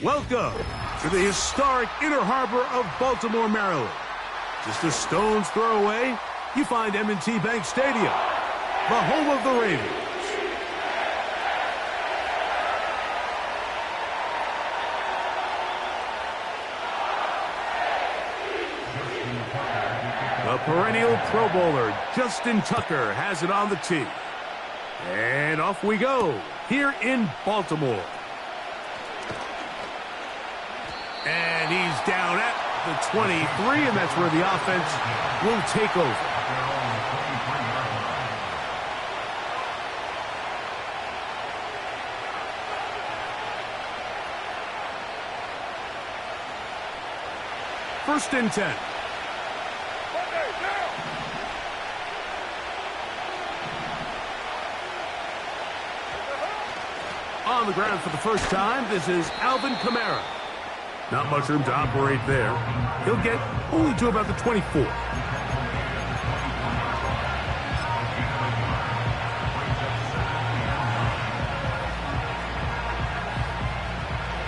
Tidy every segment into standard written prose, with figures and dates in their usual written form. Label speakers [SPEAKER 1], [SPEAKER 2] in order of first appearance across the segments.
[SPEAKER 1] Welcome to the historic Inner Harbor of Baltimore, Maryland. Just a stone's throw away, you find M&T Bank Stadium, the home of the Ravens. The perennial Pro Bowler, Justin Tucker, has it on the tee. And off we go, here in Baltimore. And he's down at the 23, and that's where the offense will take over. First and 10. On the ground for the first time, this is Alvin Kamara. Not much room to operate there. He'll get only to about the 24.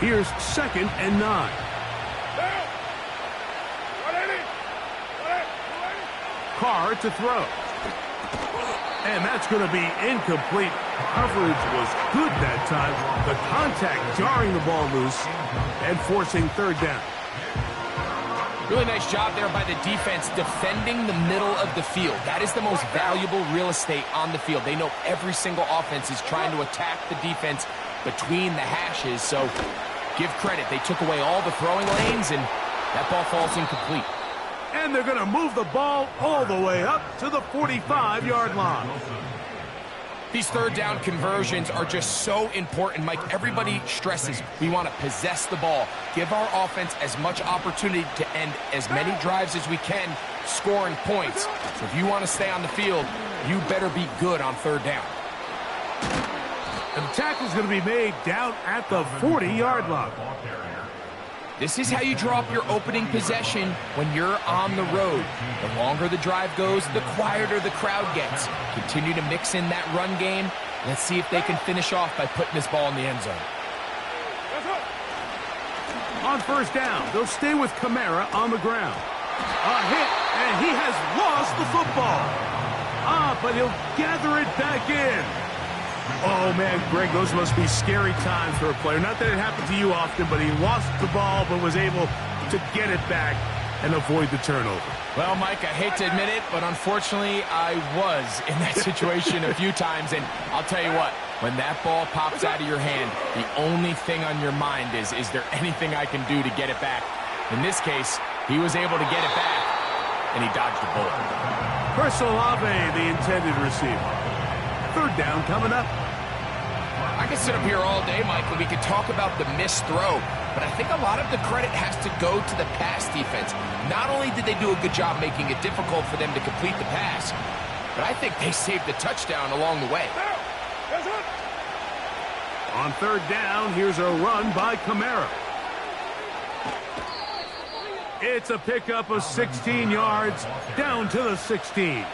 [SPEAKER 1] Here's 2nd and 9. Carr to throw. And that's going to be incomplete. Coverage was good that time. The contact jarring the ball loose and forcing 3rd down.
[SPEAKER 2] Really nice job there by the defense defending the middle of the field. That is the most valuable real estate on the field. They know every single offense is trying to attack the defense between the hashes. So give credit. They took away all the throwing lanes, and that ball falls incomplete.
[SPEAKER 1] And they're going to move the ball all the way up to the 45-yard line.
[SPEAKER 2] These 3rd down conversions are just so important, Mike. Everybody stresses we want to possess the ball, give our offense as much opportunity to end as many drives as we can, scoring points. So if you want to stay on the field, you better be good on 3rd down.
[SPEAKER 1] And the tackle's going to be made down at the 40-yard line.
[SPEAKER 2] This is how you draw up your opening possession when you're on the road. The longer the drive goes, the quieter the crowd gets. Continue to mix in that run game. Let's see if they can finish off by putting this ball in the end zone.
[SPEAKER 1] On 1st down, they'll stay with Kamara on the ground. A hit, and he has lost the football. But he'll gather it back in. Oh, man, Greg, those must be scary times for a player. Not that it happened to you often, but he lost the ball but was able to get it back and avoid the turnover.
[SPEAKER 2] Well, Mike, I hate to admit it, but unfortunately I was in that situation a few times. And I'll tell you what, when that ball pops out of your hand, the only thing on your mind is there anything I can do to get it back? In this case, he was able to get it back, and he dodged the bullet.
[SPEAKER 1] Chris Olave, the intended receiver. 3rd down coming up.
[SPEAKER 2] I could sit up here all day, Mike, and we could talk about the missed throw, but I think a lot of the credit has to go to the pass defense. Not only did they do a good job making it difficult for them to complete the pass, but I think they saved the touchdown along the way.
[SPEAKER 1] On 3rd down, here's a run by Kamara. It's a pickup of 16 yards down to the 16.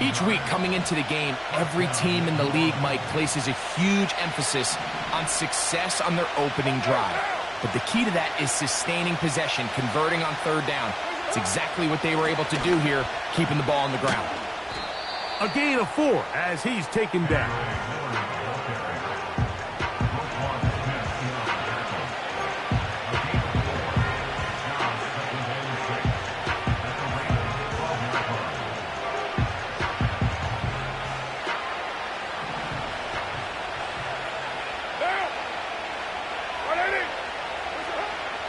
[SPEAKER 2] Each week coming into the game, every team in the league, Mike, places a huge emphasis on success on their opening drive. But the key to that is sustaining possession, converting on 3rd down. It's exactly what they were able to do here, keeping the ball on the ground.
[SPEAKER 1] A gain of 4 as he's taken down.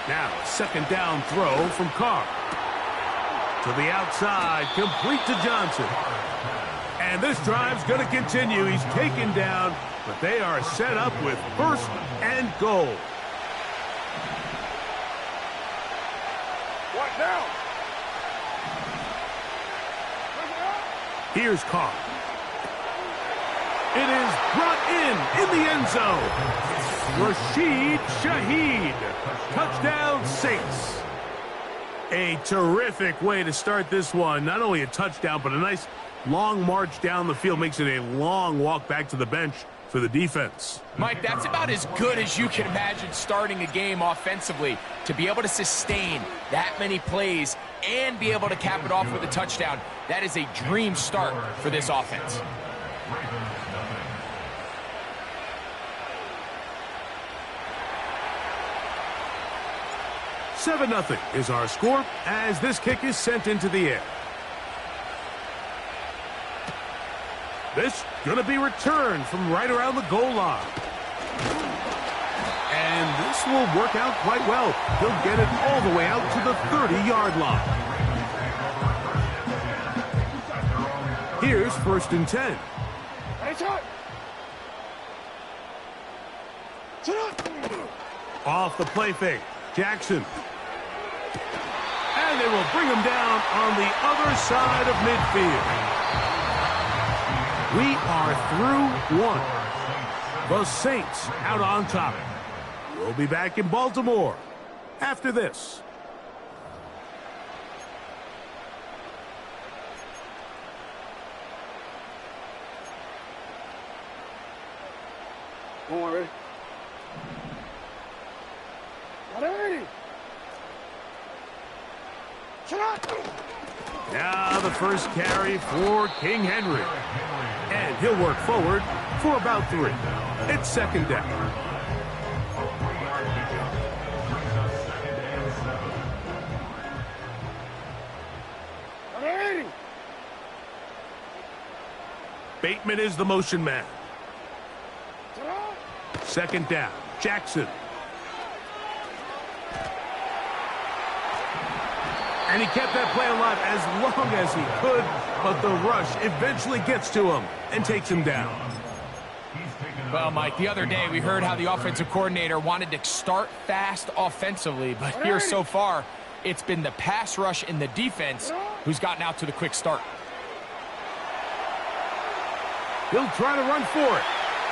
[SPEAKER 1] Now, 2nd down throw from Carr. To the outside, complete to Johnson. And this drive's going to continue. He's taken down, but they are set up with 1st and goal. What now? Here's Carr. It is brought in the end zone. Rashid Shaheed. Touchdown, Saints. A terrific way to start this one. Not only a touchdown, but a nice long march down the field. Makes it a long walk back to the bench for the defense.
[SPEAKER 2] Mike, that's about as good as you can imagine starting a game offensively. To be able to sustain that many plays and be able to cap it off with a touchdown, that is a dream start for this offense.
[SPEAKER 1] 7-0 is our score as this kick is sent into the air. This gonna be returned from right around the goal line. And this will work out quite well. He'll get it all the way out to the 30-yard line. Here's 1st and 10. Off the play fake, Jackson. And they will bring him down on the other side of midfield. We are through one. The Saints out on top. We'll be back in Baltimore after this.
[SPEAKER 3] Come on, ready? Ready?
[SPEAKER 1] Now the first carry for King Henry. And he'll work forward for about 3. It's 2nd down. Bateman is the motion man. 2nd down. Jackson. And he kept that play alive as long as he could, but the rush eventually gets to him and takes him down.
[SPEAKER 2] Well, Mike, the other day we heard how the offensive coordinator wanted to start fast offensively, but here so far, it's been the pass rush in the defense who's gotten out to the quick start.
[SPEAKER 1] He'll try to run for it.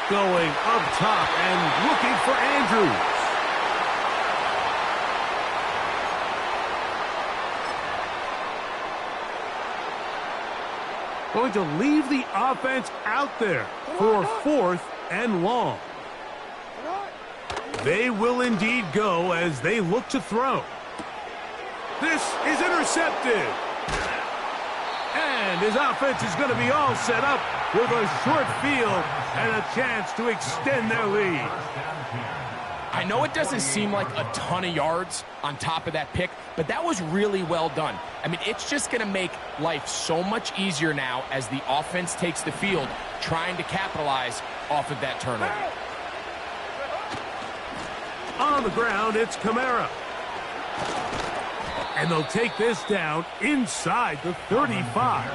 [SPEAKER 1] Going up top and looking for Andrews. Going to leave the offense out there for 4th and long. They will indeed go as they look to throw. This is intercepted. And his offense is going to be all set up with a short field and a chance to extend their lead.
[SPEAKER 2] I know it doesn't seem like a ton of yards on top of that pick, but that was really well done. I mean, it's just going to make life so much easier now as the offense takes the field, trying to capitalize off of that turnover.
[SPEAKER 1] On the ground, it's Kamara. And they'll take this down inside the 35.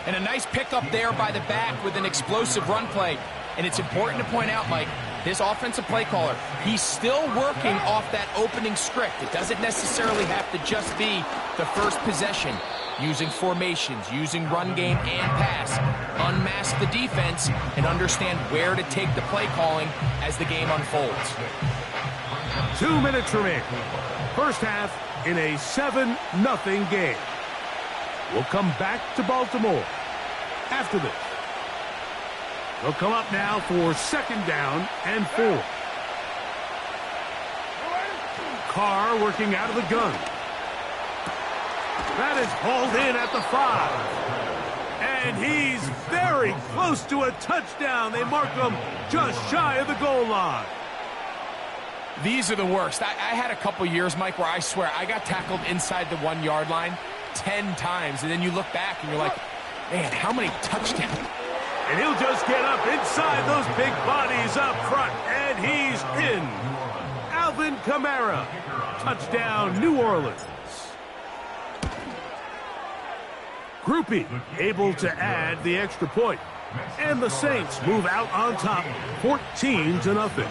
[SPEAKER 2] And a nice pickup there by the back with an explosive run play. And it's important to point out, Mike, this offensive play caller, he's still working off that opening script. It doesn't necessarily have to just be the first possession. Using formations, using run game and pass. Unmask the defense and understand where to take the play calling as the game unfolds.
[SPEAKER 1] 2 minutes remaining. First half in a 7-0 game. We'll come back to Baltimore after this. They'll come up now for 2nd down and 4. Carr working out of the gun. That is hauled in at the 5. And he's very close to a touchdown. They mark him just shy of the goal line.
[SPEAKER 2] These are the worst. I had a couple years, Mike, where I swear I got tackled inside the 1-yard line 10 times. And then you look back and you're like, man, how many touchdowns?
[SPEAKER 1] And he'll just get up inside those big bodies up front. And he's in. Alvin Kamara. Touchdown, New Orleans. Groupie able to add the extra point. And the Saints move out on top 14-0.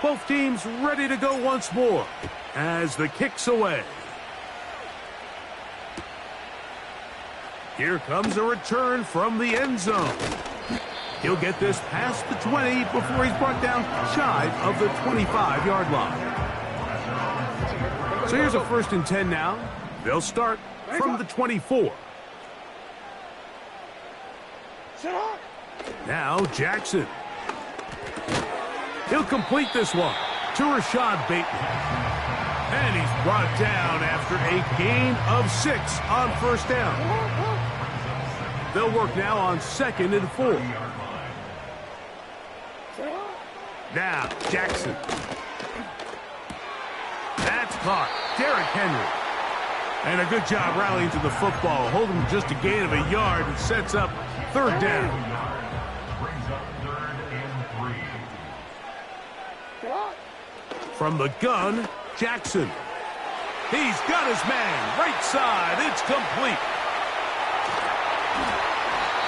[SPEAKER 1] Both teams ready to go once more as the kick's away. Here comes a return from the end zone. He'll get this past the 20 before he's brought down shy of the 25-yard line. So here's a 1st and 10 now. They'll start from the 24. Now Jackson. He'll complete this one to Rashad Bateman. And he's brought down after a gain of 6 on first down. They'll work now on 2nd and 4. Now Jackson. That's caught. Derrick Henry. And a good job rallying to the football. Holding just a gain of a yard and sets up 3rd down. From the gun, Jackson. He's got his man. Right side. It's complete.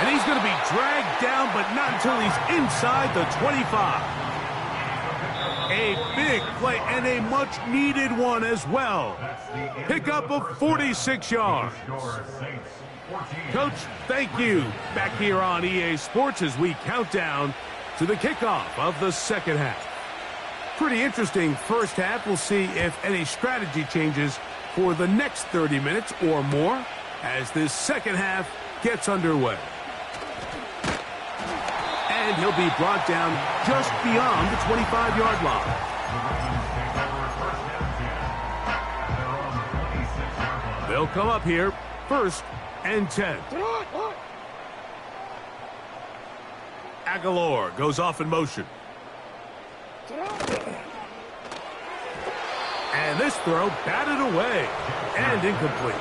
[SPEAKER 1] And he's going to be dragged down, but not until he's inside the 25. A big play and a much-needed one as well. Pickup of 46 yards. Coach, thank you. Back here on EA Sports as we count down to the kickoff of the second half. Pretty interesting first half. We'll see if any strategy changes for the next 30 minutes or more as this second half gets underway. And he'll be brought down just beyond the 25-yard line. They'll come up here, 1st and 10. Aguilar goes off in motion. And this throw batted away and incomplete.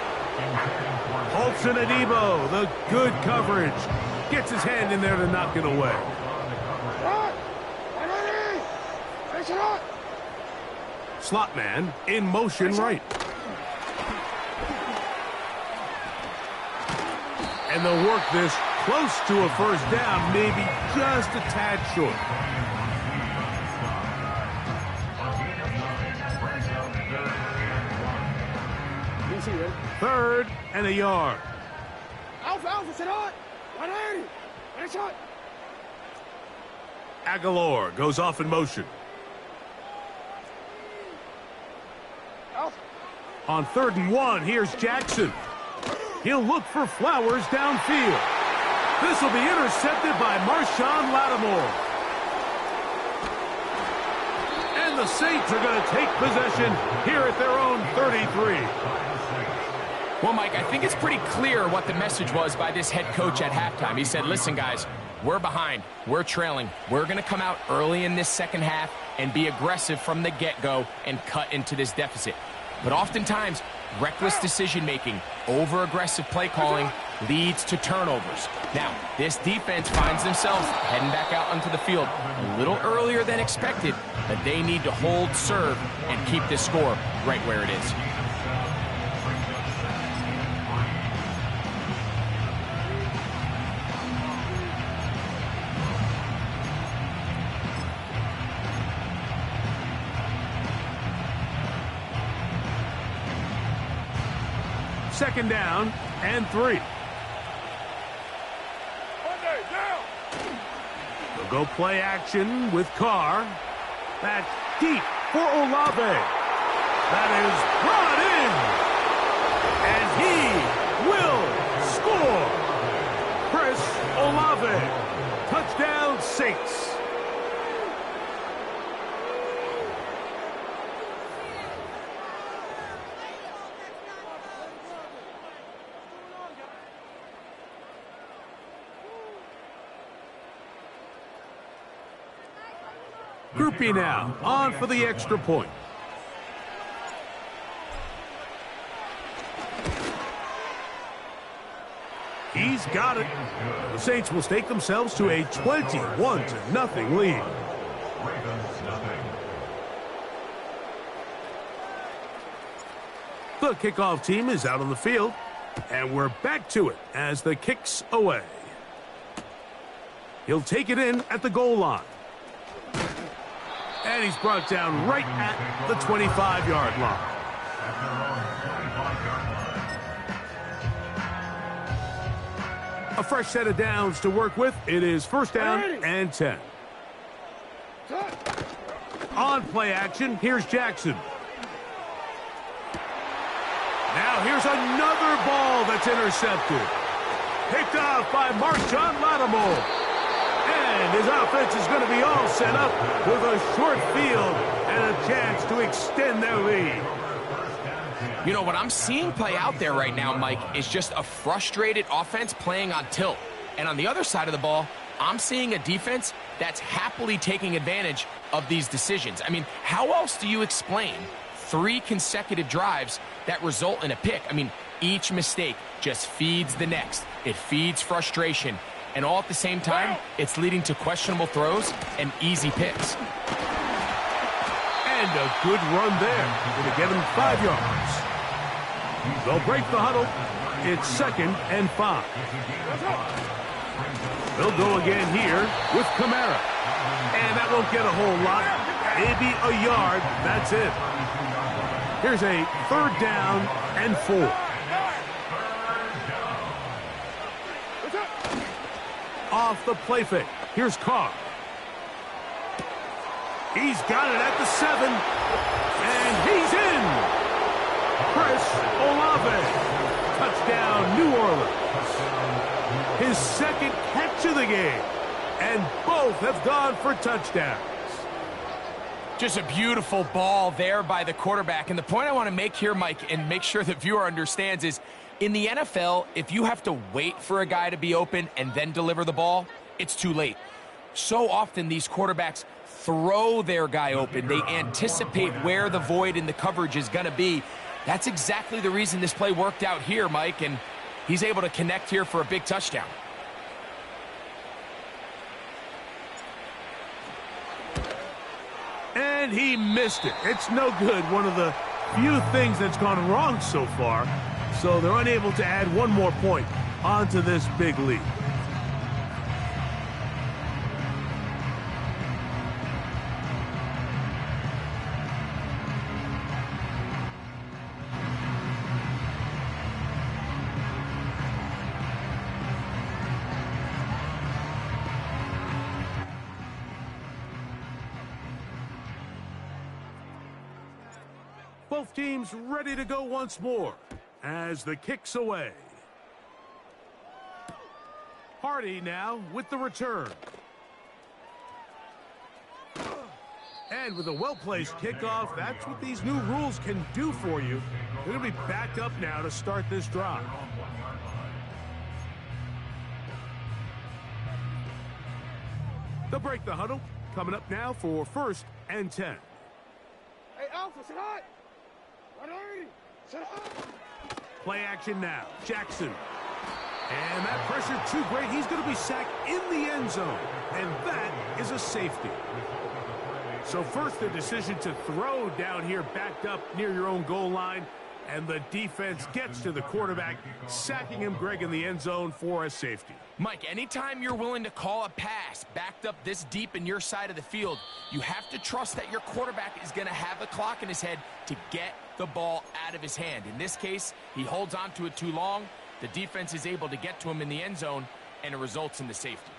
[SPEAKER 1] Holton Adebo, the good coverage. Gets his hand in there to knock it away. Slot man in motion right. And they'll work this close to a first down, maybe just a tad short. Third and a yard. Aguilar goes off in motion. On 3rd and 1, here's Jackson. He'll look for Flowers downfield. This will be intercepted by Marshawn Lattimore. And the Saints are going to take possession here at their own 33.
[SPEAKER 2] Well, Mike, I think it's pretty clear what the message was by this head coach at halftime. He said, listen, guys, we're behind. We're trailing. We're going to come out early in this second half and be aggressive from the get-go and cut into this deficit. But oftentimes, reckless decision-making, over-aggressive play calling leads to turnovers. Now, this defense finds themselves heading back out onto the field a little earlier than expected, but they need to hold serve and keep this score right where it is.
[SPEAKER 1] Second down and 3. They'll go play action with Carr. That's deep for Olave. That is brought in. And he will score. Chris Olave. Touchdown, Saints. Groupie now, on for the extra point. He's got it. The Saints will stake themselves to a 21-0 lead. The kickoff team is out on the field, and we're back to it as the kick's away. He'll take it in at the goal line. And he's brought down right at the 25-yard line. A fresh set of downs to work with. It is 1st down and 10. On play action, here's Jackson. Now here's another ball that's intercepted. Picked off by Marshawn Lattimore. And his offense is going to be all set up with a short field and a chance to extend their lead.
[SPEAKER 2] You know, what I'm seeing play out there right now, Mike, is just a frustrated offense playing on tilt. And on the other side of the ball, I'm seeing a defense that's happily taking advantage of these decisions. I mean, how else do you explain 3 consecutive drives that result in a pick? I mean, each mistake just feeds the next. It feeds frustration. And all at the same time, it's leading to questionable throws and easy picks.
[SPEAKER 1] And a good run there. Going to get him 5 yards. They'll break the huddle. It's 2nd and 5. They'll go again here with Kamara. And that won't get a whole lot. Maybe a yard. That's it. Here's a 3rd down and 4. Off the play fake. Here's Carr. He's got it at the 7. And he's in. Chris Olave. Touchdown, New Orleans. His 2nd catch of the game. And both have gone for touchdowns.
[SPEAKER 2] Just a beautiful ball there by the quarterback. And the point I want to make here, Mike, and make sure the viewer understands is, in the NFL, if you have to wait for a guy to be open and then deliver the ball, it's too late. So often these quarterbacks throw their guy open. They anticipate where the void in the coverage is going to be. That's exactly the reason this play worked out here, Mike, and he's able to connect here for a big touchdown.
[SPEAKER 1] And he missed it. It's no good. One of the few things that's gone wrong so far. So they're unable to add one more point onto this big lead. Both teams ready to go once more as the kick's away. Hardy now with the return. And with a well-placed kickoff, that's what these new rules can do for you. They're going to be backed up now to start this drive. They'll break the huddle. Coming up now for 1st and 10.
[SPEAKER 3] Hey, Alpha, sit high. Sit high.
[SPEAKER 1] Play action now. Jackson. And that pressure too great. He's going to be sacked in the end zone. And that is a safety. So first, the decision to throw down here backed up near your own goal line. And the defense gets to the quarterback, sacking him, Greg, in the end zone for a safety.
[SPEAKER 2] Mike, anytime you're willing to call a pass backed up this deep in your side of the field, you have to trust that your quarterback is going to have the clock in his head to get the ball out of his hand. In this case, he holds on to it too long. The defense is able to get to him in the end zone, and it results in the safety.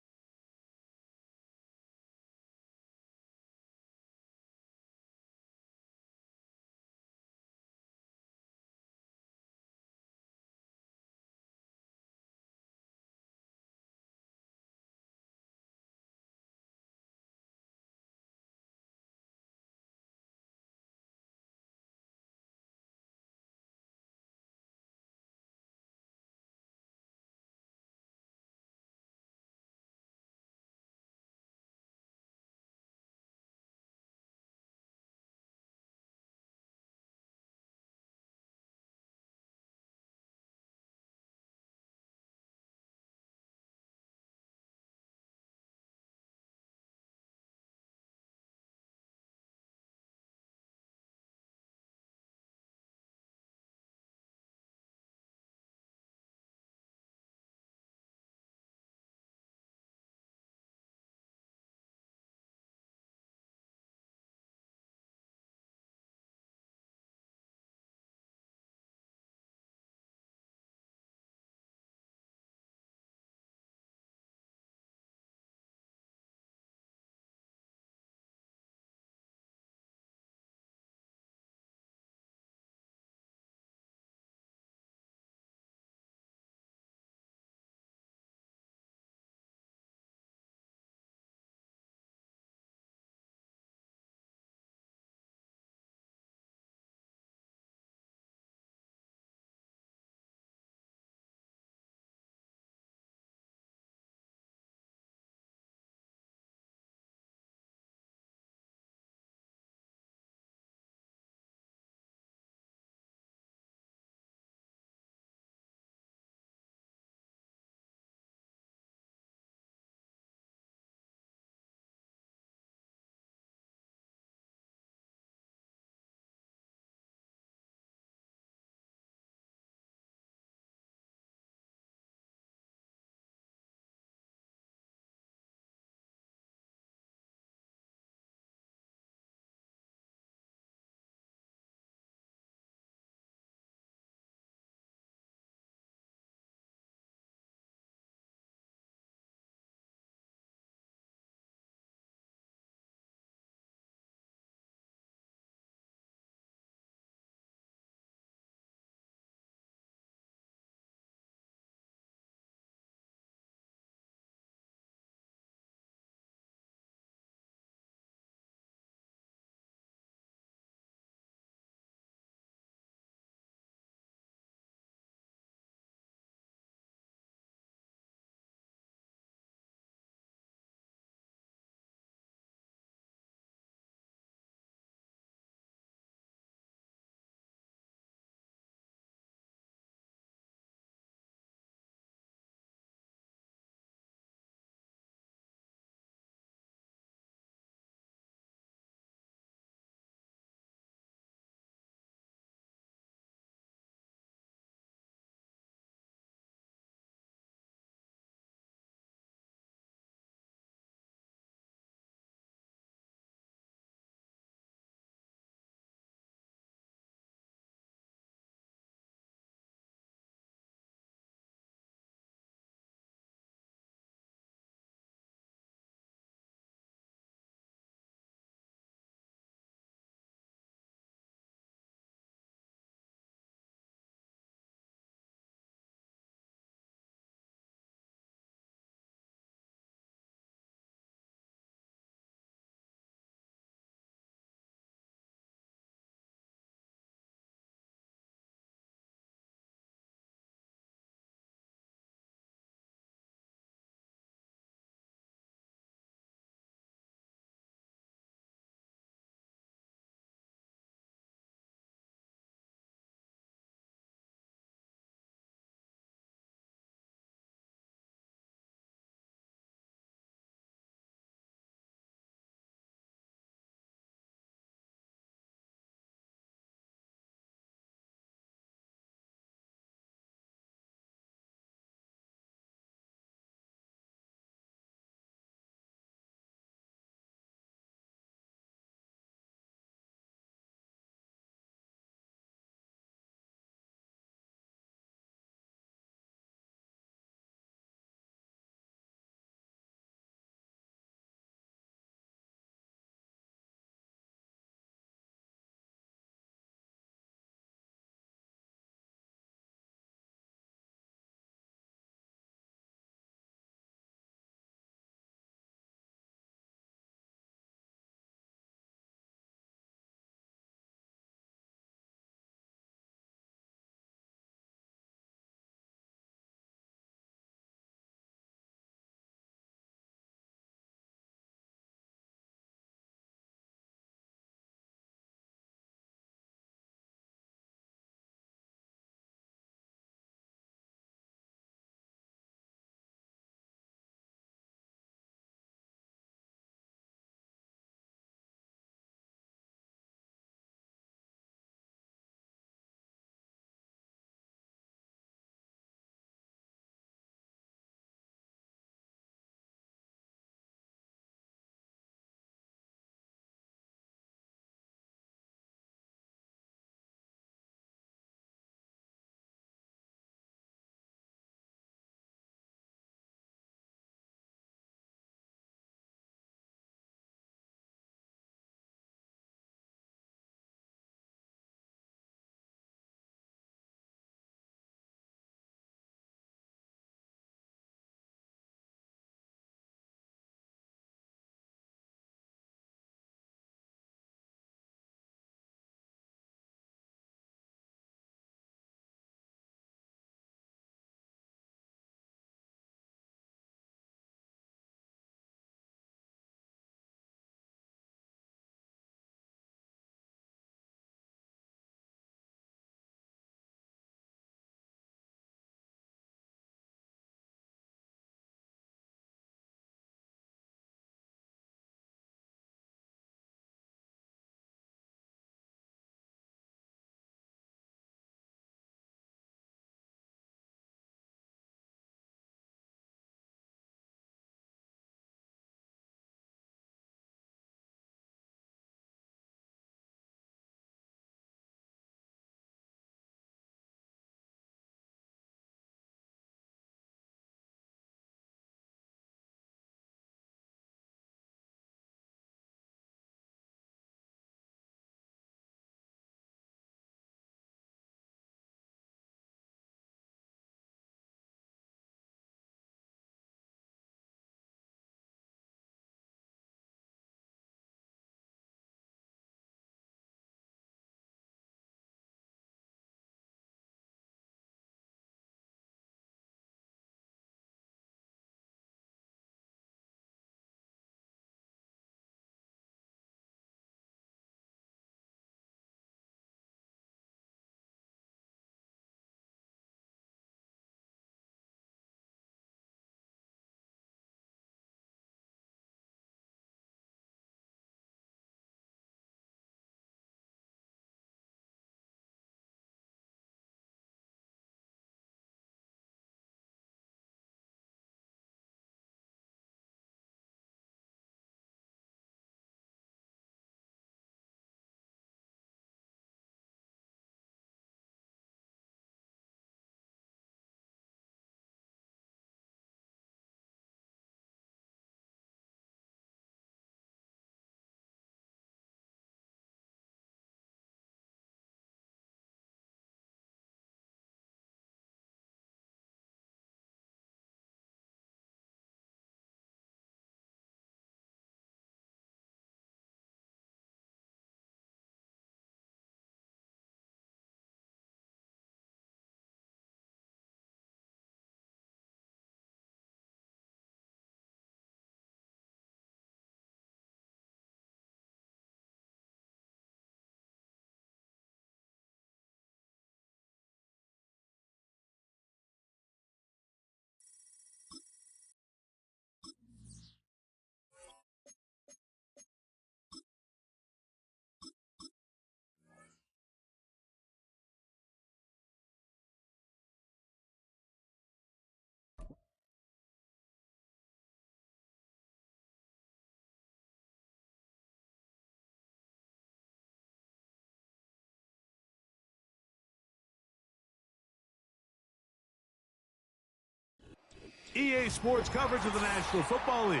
[SPEAKER 1] EA Sports coverage of the National Football League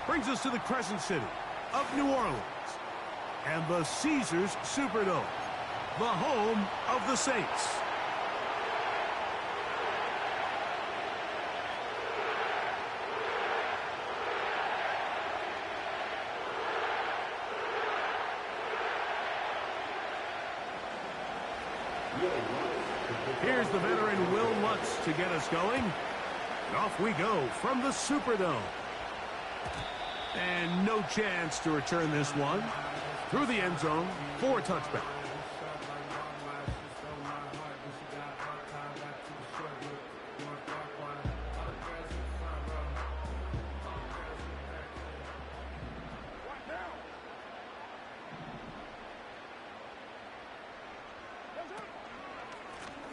[SPEAKER 1] brings us to the Crescent City of New Orleans and the Caesars Superdome, the home of the Saints. Here's the veteran Will Lutz to get us going. And off we go from the Superdome. And no chance to return this one. Through the end zone for a touchback.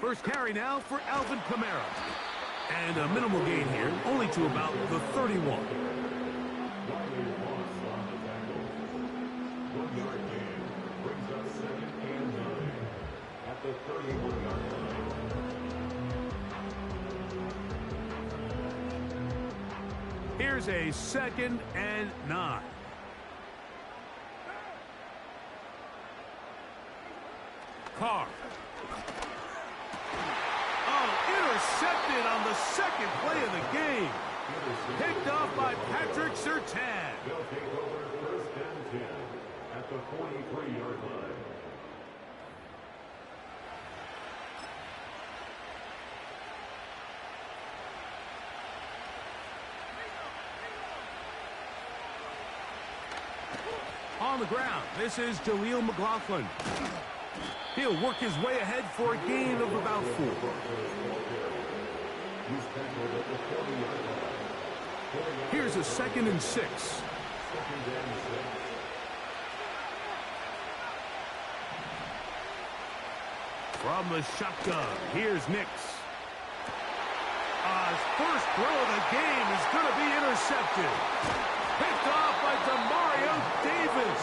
[SPEAKER 1] First carry now for Alvin Kamara. And a minimal gain here, only to about the 31. Here's a 2nd and 9. Carr. Intercepted on the second play of the game. Picked off by Patrick Surtain.
[SPEAKER 4] They'll take over 1st and 10 at the 43-yard line.
[SPEAKER 1] On the ground, this is Jaleel McLaughlin. He'll work his way ahead for a gain of about 4. Here's a 2nd and 6. From the shotgun, here's Nix. His first throw of the game is going to be intercepted. Picked off by Demario Davis.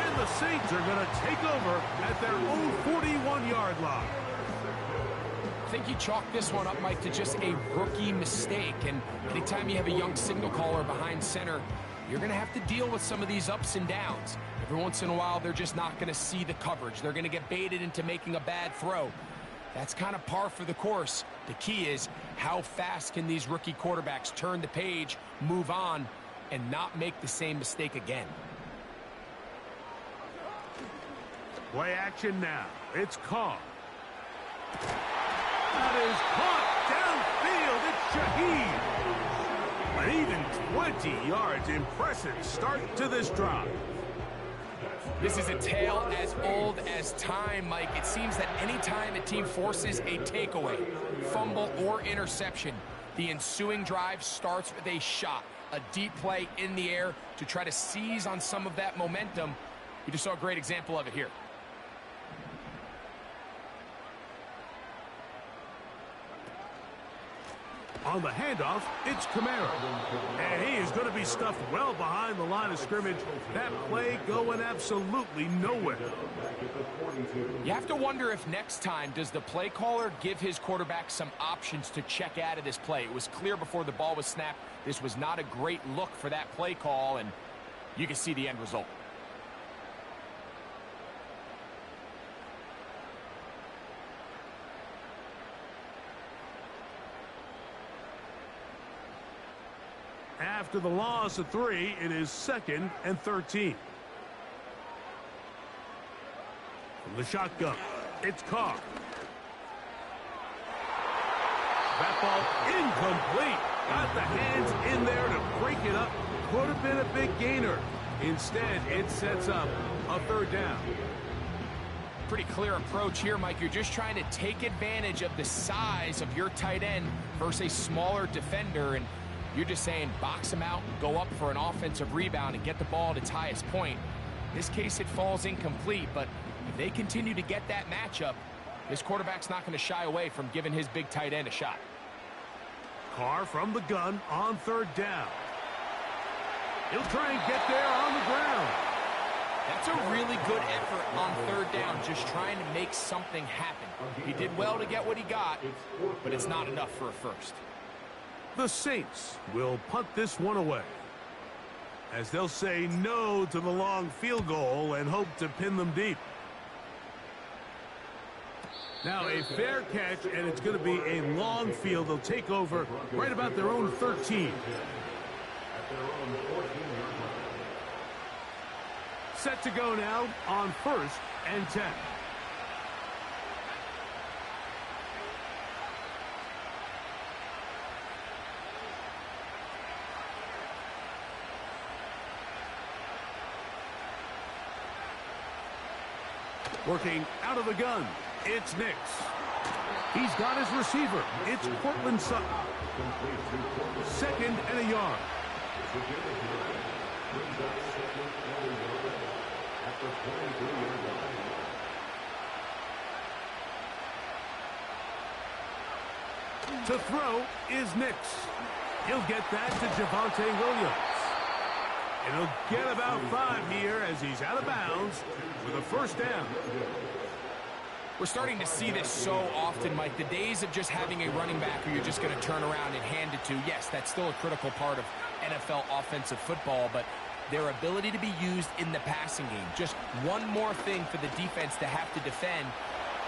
[SPEAKER 1] And the Saints are going to take over at their own 41-yard line.
[SPEAKER 2] I think you chalk this one up, Mike, to just a rookie mistake. And anytime you have a young signal caller behind center, you're going to have to deal with some of these ups and downs. Every once in a while, they're just not going to see the coverage. They're going to get baited into making a bad throw. That's kind of par for the course. The key is how fast can these rookie quarterbacks turn the page, move on, and not make the same mistake again.
[SPEAKER 1] Play action now. It's Carr. That is caught downfield. It's Shaheed. An even 20 yards. Impressive start to this drive.
[SPEAKER 2] This is a tale as old as time, Mike. It seems that anytime a team forces a takeaway, fumble, or interception, the ensuing drive starts with a shot, a deep play in the air to try to seize on some of that momentum. You just saw a great example of it here.
[SPEAKER 1] On the handoff, it's Kamara. And he is going to be stuffed well behind the line of scrimmage. That play going absolutely nowhere.
[SPEAKER 2] You have to wonder if next time, does the play caller give his quarterback some options to check out of this play? It was clear before the ball was snapped. This was not a great look for that play call, and you can see the end result.
[SPEAKER 1] After the loss of 3, it is 2nd and 13. From the shotgun, it's Carr. That ball incomplete. Got the hands in there to break it up. Could have been a big gainer. Instead, it sets up a 3rd down.
[SPEAKER 2] Pretty clear approach here, Mike. You're just trying to take advantage of the size of your tight end versus a smaller defender, and you're just saying box him out, go up for an offensive rebound, and get the ball at its highest point. In this case, it falls incomplete, but if they continue to get that matchup, this quarterback's not going to shy away from giving his big tight end a shot.
[SPEAKER 1] Carr from the gun on 3rd down. He'll try and get there on the ground.
[SPEAKER 2] That's a really good effort on 3rd down, just trying to make something happen. He did well to get what he got, but it's not enough for a first.
[SPEAKER 1] The Saints will punt this one away, as they'll say no to the long field goal and hope to pin them deep. Now a fair catch, and it's going to be a long field. They'll take over right about their own 13. Set to go now on 1st and 10. Working out of the gun, it's Nix. He's got his receiver. It's Cortland Sutton. 2nd and a yard. To throw is Nix. He'll get that to Javonte Williams. And he'll get about 5 here as he's out of bounds with a 1st down.
[SPEAKER 2] We're starting to see this so often, Mike. The days of just having a running back who you're just going to turn around and hand it to, yes, that's still a critical part of NFL offensive football, but their ability to be used in the passing game, just one more thing for the defense to have to defend,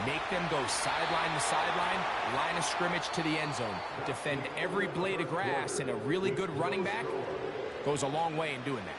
[SPEAKER 2] make them go sideline to sideline, line of scrimmage to the end zone, defend every blade of grass, and a really good running back goes a long way in doing that.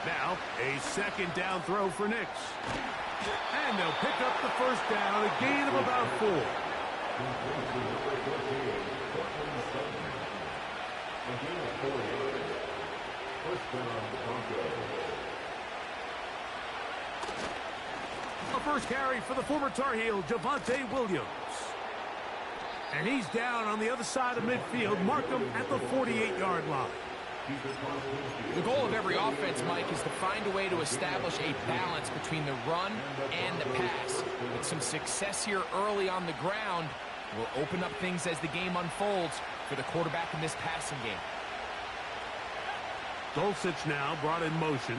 [SPEAKER 1] Now, a 2nd down throw for Nix. And they'll pick up the 1st down, a gain of about 4. A first carry for the former Tar Heel, Javonte Williams. And he's down on the other side of midfield. Mark him at the 48-yard line.
[SPEAKER 2] The goal of every offense, Mike, is to find a way to establish a balance between the run and the pass. With some success here early on the ground will open up things as the game unfolds for the quarterback in this passing game.
[SPEAKER 1] Dulcich now brought in motion.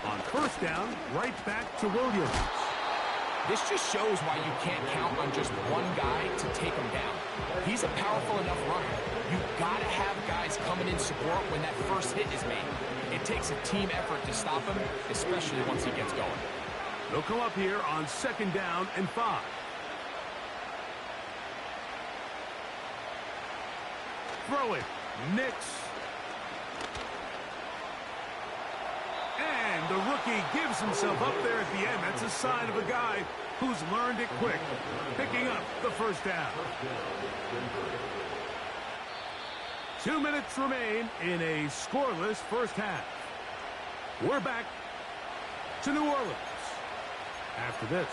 [SPEAKER 1] On 1st down, right back to Williams.
[SPEAKER 2] This just shows why you can't count on just one guy to take him down. He's a powerful enough runner. You've got to have guys coming in support when that first hit is made. It takes a team effort to stop him, especially once he gets going.
[SPEAKER 1] They'll come up here on 2nd down and 5. Throw it. Nix. And the rookie gives himself up there at the end. That's a sign of a guy who's learned it quick. Picking up the 1st down. 2 minutes remain in a scoreless 1st half. We're back to New Orleans after this.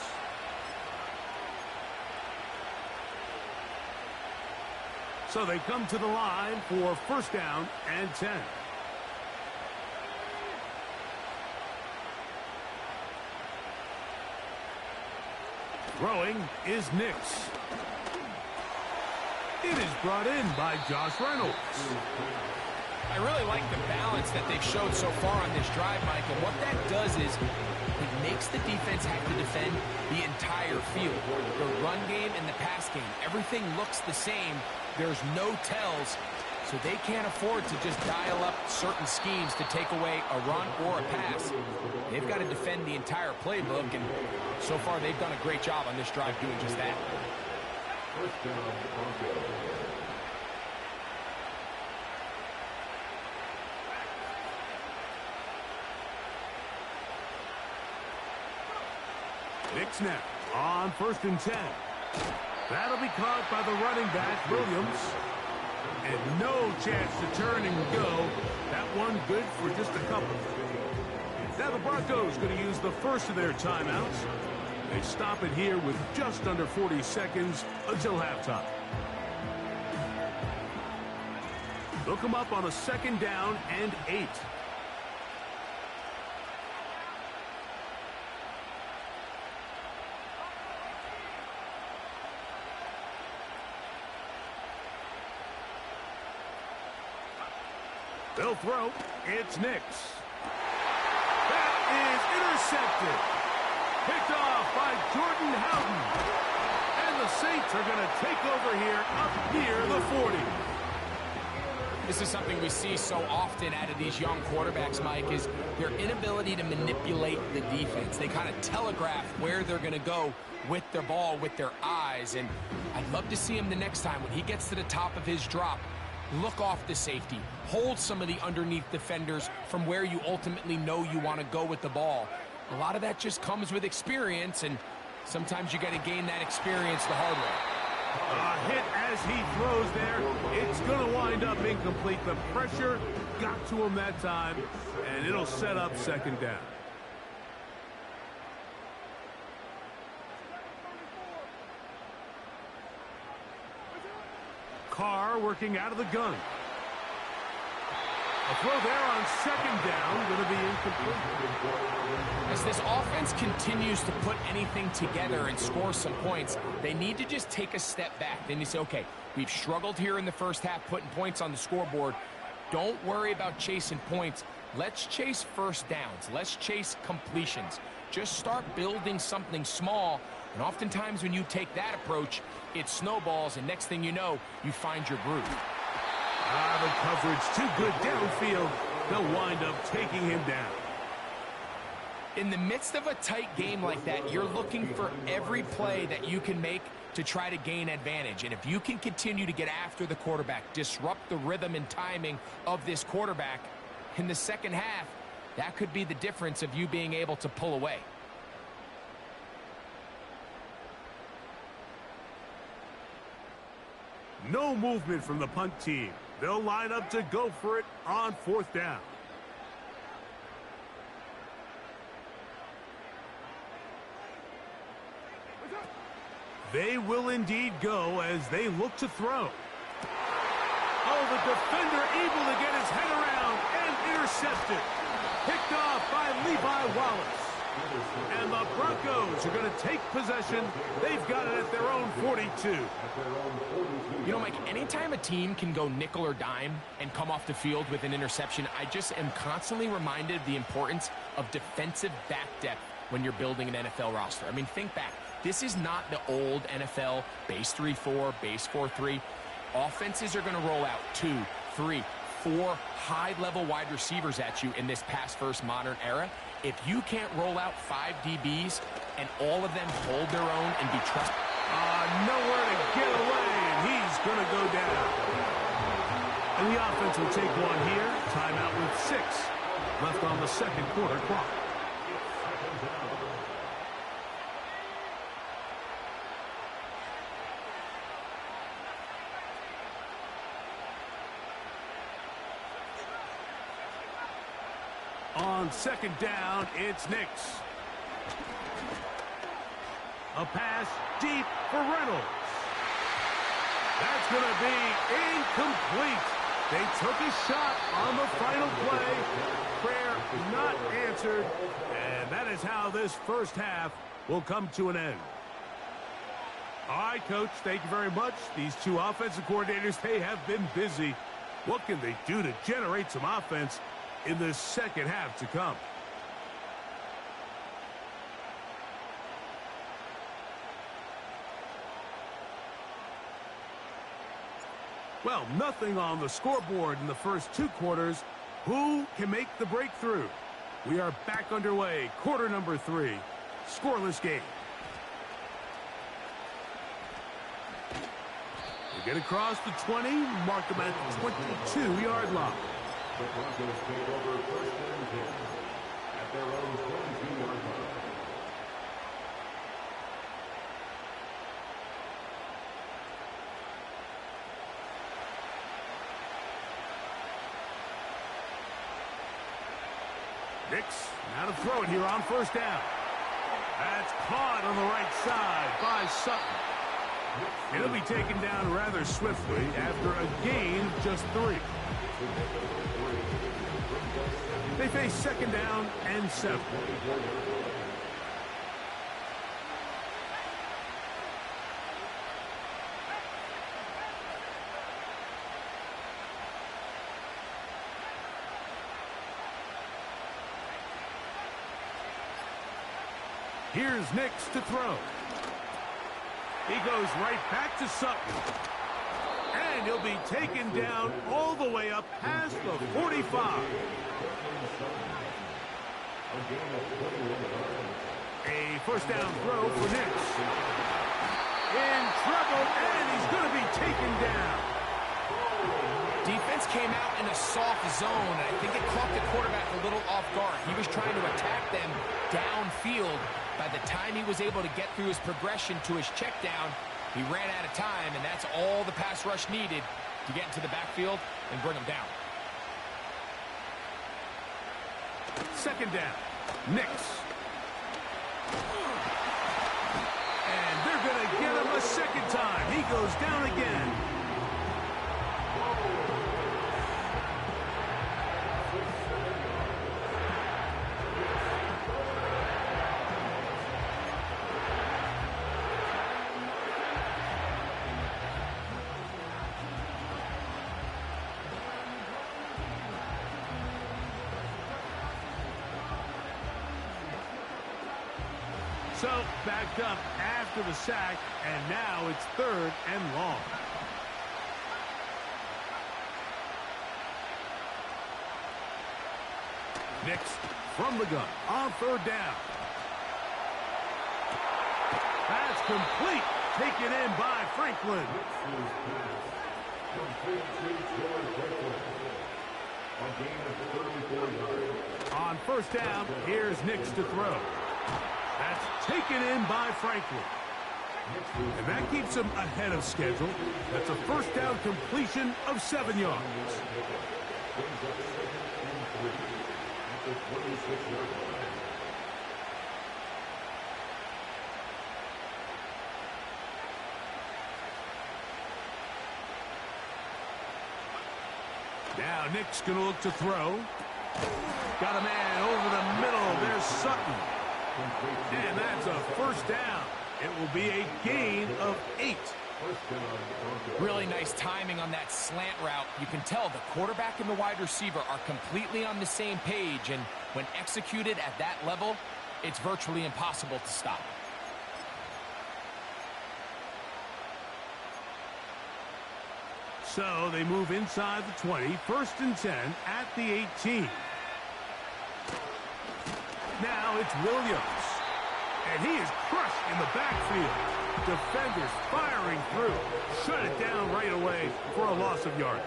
[SPEAKER 1] So they come to the line for 1st down and 10. Throwing is Nix. It is brought in by Josh Reynolds.
[SPEAKER 2] I really like the balance that they've showed so far on this drive, Mike. And what that does is it makes the defense have to defend the entire field. The run game and the pass game, everything looks the same. There's no tells, so they can't afford to just dial up certain schemes to take away a run or a pass. They've got to defend the entire playbook, and so far they've done a great job on this drive doing just that.
[SPEAKER 4] 1st down, Broncos.
[SPEAKER 1] Nix now on 1st and 10. That'll be caught by the running back, Williams. And no chance to turn and go. That one good for just a couple. Now the Broncos going to use the first of their timeouts. They stop it here with just under 40 seconds until halftime. They'll come up on a 2nd down and 8. They'll throw. It's Nix. That is intercepted. Picked off by Jordan Howden. And the Saints are going to take over here up near the 40.
[SPEAKER 2] This is something we see so often out of these young quarterbacks, Mike, is their inability to manipulate the defense. They kind of telegraph where they're going to go with their ball, with their eyes. And I'd love to see him the next time when he gets to the top of his drop. Look off the safety. Hold some of the underneath defenders from where you ultimately know you want to go with the ball. A lot of that just comes with experience, and sometimes you got to gain that experience the hard way.
[SPEAKER 1] A hit as he throws there. It's going to wind up incomplete. The pressure got to him that time, and it'll set up second down. Carr working out of the gun. A throw there on second down, going to be incomplete.
[SPEAKER 2] As this offense continues to put anything together and score some points, they need to just take a step back. Then you say, okay, we've struggled here in the first half putting points on the scoreboard. Don't worry about chasing points. Let's chase first downs. Let's chase completions. Just start building something small. And oftentimes when you take that approach, it snowballs, and next thing you know, you find your groove.
[SPEAKER 1] The coverage too good downfield. They'll wind up taking him down.
[SPEAKER 2] In the midst of a tight game like that, you're looking for every play that you can make to try to gain advantage. And if you can continue to get after the quarterback, disrupt the rhythm and timing of this quarterback in the second half, that could be the difference of you being able to pull away.
[SPEAKER 1] No movement from the punt team. They'll line up to go for it on fourth down. They will indeed go as they look to throw. Oh, the defender able to get his head around and intercepted. Picked off by Levi Wallace. And the Broncos are going to take possession. They've got it at their own 42.
[SPEAKER 2] You know, Mike, anytime a team can go nickel or dime and come off the field with an interception, I just am constantly reminded of the importance of defensive back depth when you're building an NFL roster. I mean, think back. This is not the old NFL base 3-4, base 4-3. Offenses are going to roll out 2, 3, 4 high-level wide receivers at you in this pass-first modern era. If you can't roll out 5 DBs and all of them hold their own and be trusted.
[SPEAKER 1] Nowhere to get away, and he's going to go down. And the offense will take one here. Timeout with 6 left on the second quarter clock. On second down, it's Nix. A pass deep for Reynolds. That's going to be incomplete. They took a shot on the final play. Prayer not answered. And that is how this first half will come to an end. All right, Coach, thank you very much. These two offensive coordinators, they have been busy. What can they do to generate some offense in the second half to come? Well, nothing on the scoreboard in the first 2 quarters. Who can make the breakthrough? We are back underway. Quarter number 3. Scoreless game. They get across the 20, mark them at the 22-yard line.
[SPEAKER 4] The Broncos take over first and 10 at their own 22-yard line.
[SPEAKER 1] Nix, now to throw it here on first down. That's caught on the right side by Sutton. It'll be taken down rather swiftly after a gain of just 3. They face second down and 7. Here's Nix to throw. He goes right back to Sutton. And he'll be taken down all the way up past the 45. A first down throw for Nix. In trouble, and he's going to be taken down.
[SPEAKER 2] Defense came out in a soft zone, and I think it caught the quarterback a little off guard. He was trying to attack them downfield. By the time he was able to get through his progression to his check down, he ran out of time, and that's all the pass rush needed to get into the backfield and bring him down.
[SPEAKER 1] Second down. Nix. And they're going to get him a second time. He goes down again. So, backed up after the sack, and now it's 3rd and long. Nix from the gun on 3rd down. That's complete. Taken in by Franklin. On 1st down, here's Nix to throw. That's taken in by Franklin. And that keeps him ahead of schedule. That's a first down completion of 7 yards. Now Nick's going to look to throw. Got a man over the middle. There's Sutton. And that's a first down. It will be a gain of 8.
[SPEAKER 2] Really nice timing on that slant route. You can tell the quarterback and the wide receiver are completely on the same page, and when executed at that level, it's virtually impossible to stop.
[SPEAKER 1] So they move inside the 20, 1st and 10 at the 18. Now it's Williams. And he is crushed in the backfield. Defenders firing through. Shut it down right away for a loss of yardage.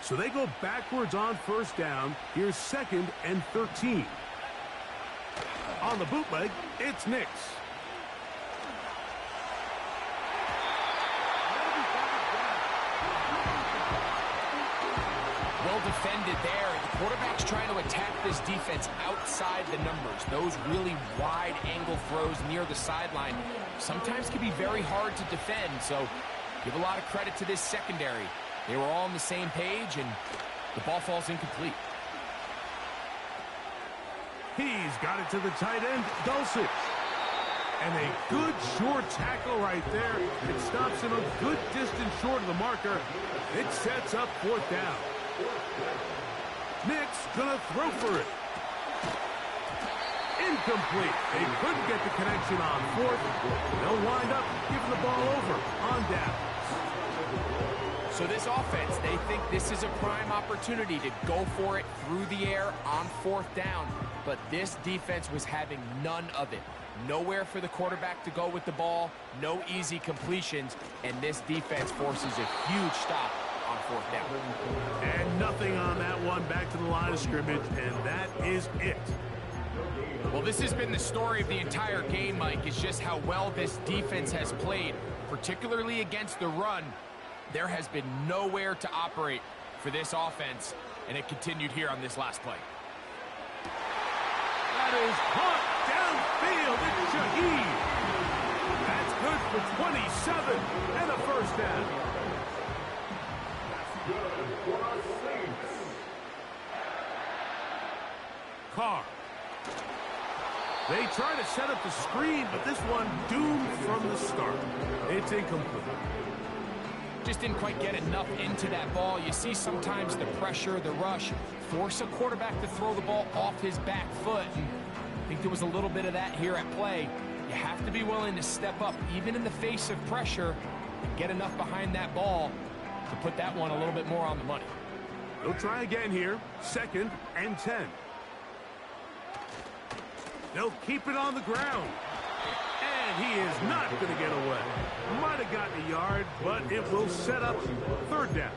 [SPEAKER 1] So they go backwards on 1st down. Here's 2nd and 13. On the bootleg, it's Nix.
[SPEAKER 2] Well defended there. The quarterback's trying to attack this defense outside the numbers. Those really wide angle throws near the sideline sometimes can be very hard to defend. So give a lot of credit to this secondary. They were all on the same page, and the ball falls incomplete.
[SPEAKER 1] He's got it to the tight end, Dulcich. And a good short tackle right there. It stops him a good distance short of the marker. It sets up 4th down. Nick's gonna throw for it. Incomplete. They couldn't get the connection on 4th. They'll wind up giving the ball over on down.
[SPEAKER 2] So this offense, they think this is a prime opportunity to go for it through the air on 4th down. But this defense was having none of it. Nowhere for the quarterback to go with the ball, no easy completions, and this defense forces a huge stop on 4th down.
[SPEAKER 1] And nothing on that one, back to the line of scrimmage, and that is it.
[SPEAKER 2] Well, this has been the story of the entire game, Mike, is just how well this defense has played, particularly against the run. There has been nowhere to operate for this offense, and it continued here on this last play.
[SPEAKER 1] That is caught downfield. It's Shaheed. That's good for 27 and a first down. Carr They try to set up the screen, but this one doomed from the start. It's incomplete.
[SPEAKER 2] Just didn't quite get enough into that ball. You see sometimes the pressure, the rush, force a quarterback to throw the ball off his back foot. And I think there was a little bit of that here at play. You have to be willing to step up, even in the face of pressure, and get enough behind that ball to put that one a little bit more on the money.
[SPEAKER 1] They'll try again here. 2nd and 10. They'll keep it on the ground. And he is not going to get away. Might have gotten a yard, but it will set up 3rd down.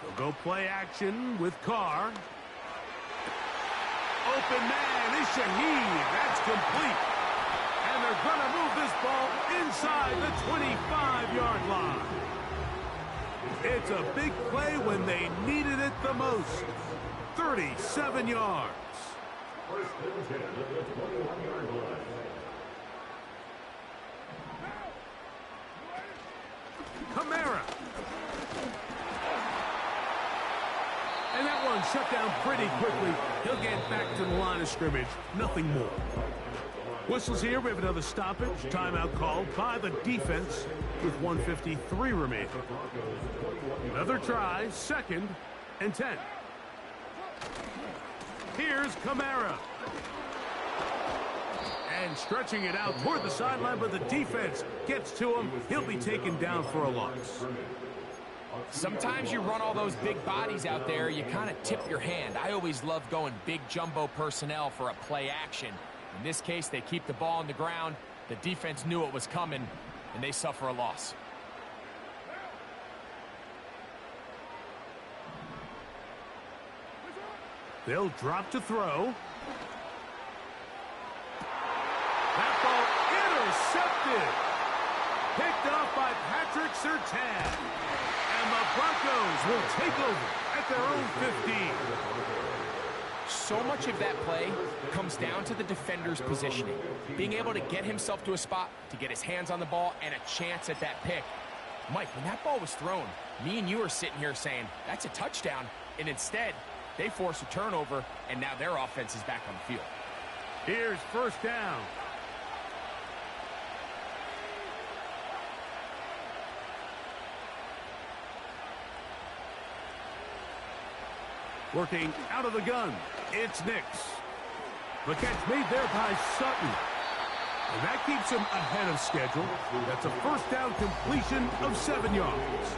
[SPEAKER 1] They'll go play action with Carr. Open man is Shaheed. That's complete. And they're going to move this ball inside the 25-yard line. It's a big play when they needed it the most. 37 yards.
[SPEAKER 4] First and 10 at the 21-yard line.
[SPEAKER 1] Kamara. And that one shut down pretty quickly. He'll get back to the line of scrimmage. Nothing more. Whistles here. We have another stoppage. Timeout called by the defense with 1:53 remaining. Another try. 2nd and 10. Here's Kamara. And stretching it out toward the sideline, but the defense gets to him. He'll be taken down for a loss.
[SPEAKER 2] Sometimes you run all those big bodies out there, you kind of tip your hand. I always love going big jumbo personnel for a play action. In this case, they keep the ball on the ground. The defense knew it was coming, and they suffer a loss.
[SPEAKER 1] They'll drop to throw. That ball intercepted. Picked off by Patrick Surtain. And the Broncos will take over at their own 15.
[SPEAKER 2] So much of that play comes down to the defender's positioning. Being able to get himself to a spot, to get his hands on the ball, and a chance at that pick. Mike, when that ball was thrown, me and you were sitting here saying, that's a touchdown. And instead, they force a turnover, and now their offense is back on the field.
[SPEAKER 1] Here's 1st down. Working out of the gun, it's Nix. The catch made there by Sutton. And that keeps him ahead of schedule. That's a 1st down completion of 7 yards.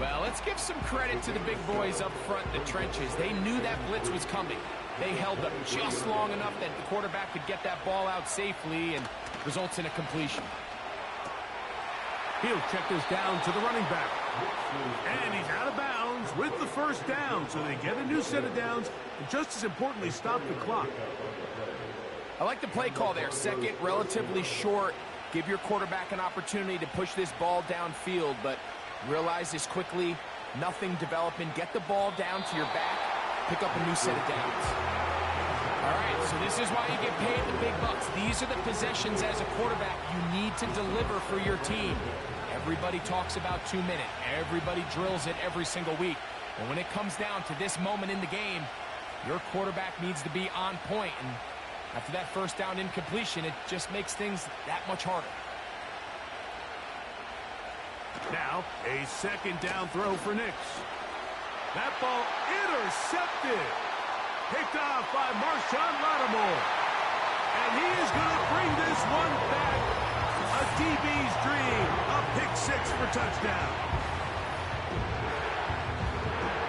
[SPEAKER 2] Well, let's give some credit to the big boys up front in the trenches. They knew that blitz was coming. They held up just long enough that the quarterback could get that ball out safely and results in a completion.
[SPEAKER 1] He'll check this down to the running back. And he's out of bounds with the 1st down. So they get a new set of downs and just as importantly stop the clock.
[SPEAKER 2] I like the play call there. 2nd, relatively short. Give your quarterback an opportunity to push this ball downfield, but realize this quickly. Nothing developing. Get the ball down to your back. Pick up a new set of downs. All right, so this is why you get paid the big bucks. These are the possessions as a quarterback you need to deliver for your team. Everybody talks about 2 minute. Everybody drills it every single week. But when it comes down to this moment in the game, your quarterback needs to be on point. And after that 1st down incompletion, it just makes things that much harder.
[SPEAKER 1] Now, a 2nd down throw for Nix. That ball intercepted. Picked off by Marshawn Lattimore. And he is going to bring this one back. A DB's dream. A pick 6 for touchdown.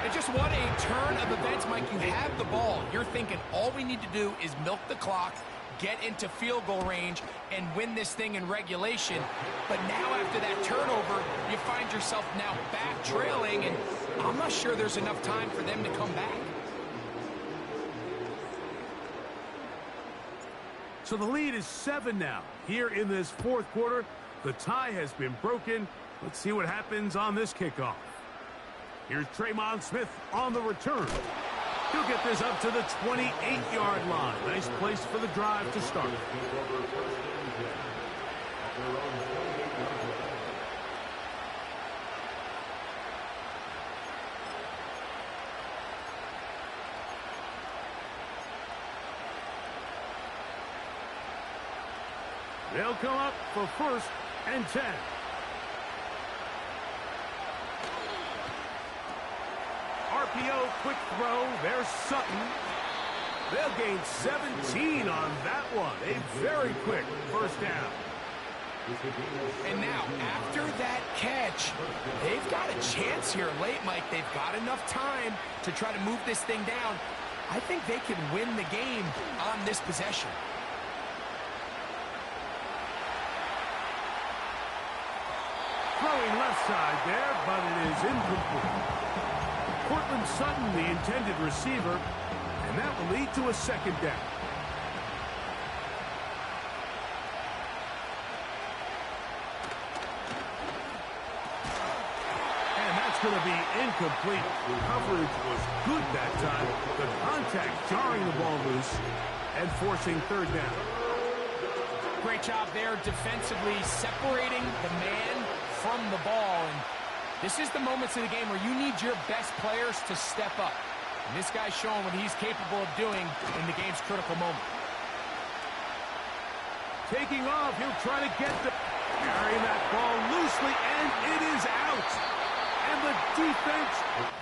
[SPEAKER 2] And just what a turn of events, Mike. You have the ball. You're thinking all we need to do is milk the clock, get into field goal range, and win this thing in regulation. But now after that turnover, you find yourself now back trailing, and I'm not sure there's enough time for them to come back.
[SPEAKER 1] So the lead is 7 now. Here in this 4th quarter, the tie has been broken. Let's see what happens on this kickoff. Here's Tremon Smith on the return. He'll get this up to the 28-yard line. Nice place for the drive to start. They'll come up for 1st and 10. RPO, quick throw. There's Sutton. They'll gain 17 on that one. A very quick 1st down.
[SPEAKER 2] And now, after that catch, they've got a chance here late, Mike. They've got enough time to try to move this thing down. I think they can win the game on this possession.
[SPEAKER 1] Throwing left side there, but it is incomplete. Cortland Sutton, the intended receiver, and that will lead to a 2nd down. And that's going to be incomplete. Coverage was good that time. The contact jarring the ball loose and forcing 3rd down.
[SPEAKER 2] Great job there defensively, separating the man from the ball. And this is the moments of the game where you need your best players to step up. And this guy's showing what he's capable of doing in the game's critical moment.
[SPEAKER 1] Taking off, he'll try to get the... carrying that ball loosely, and it is out. And the defense...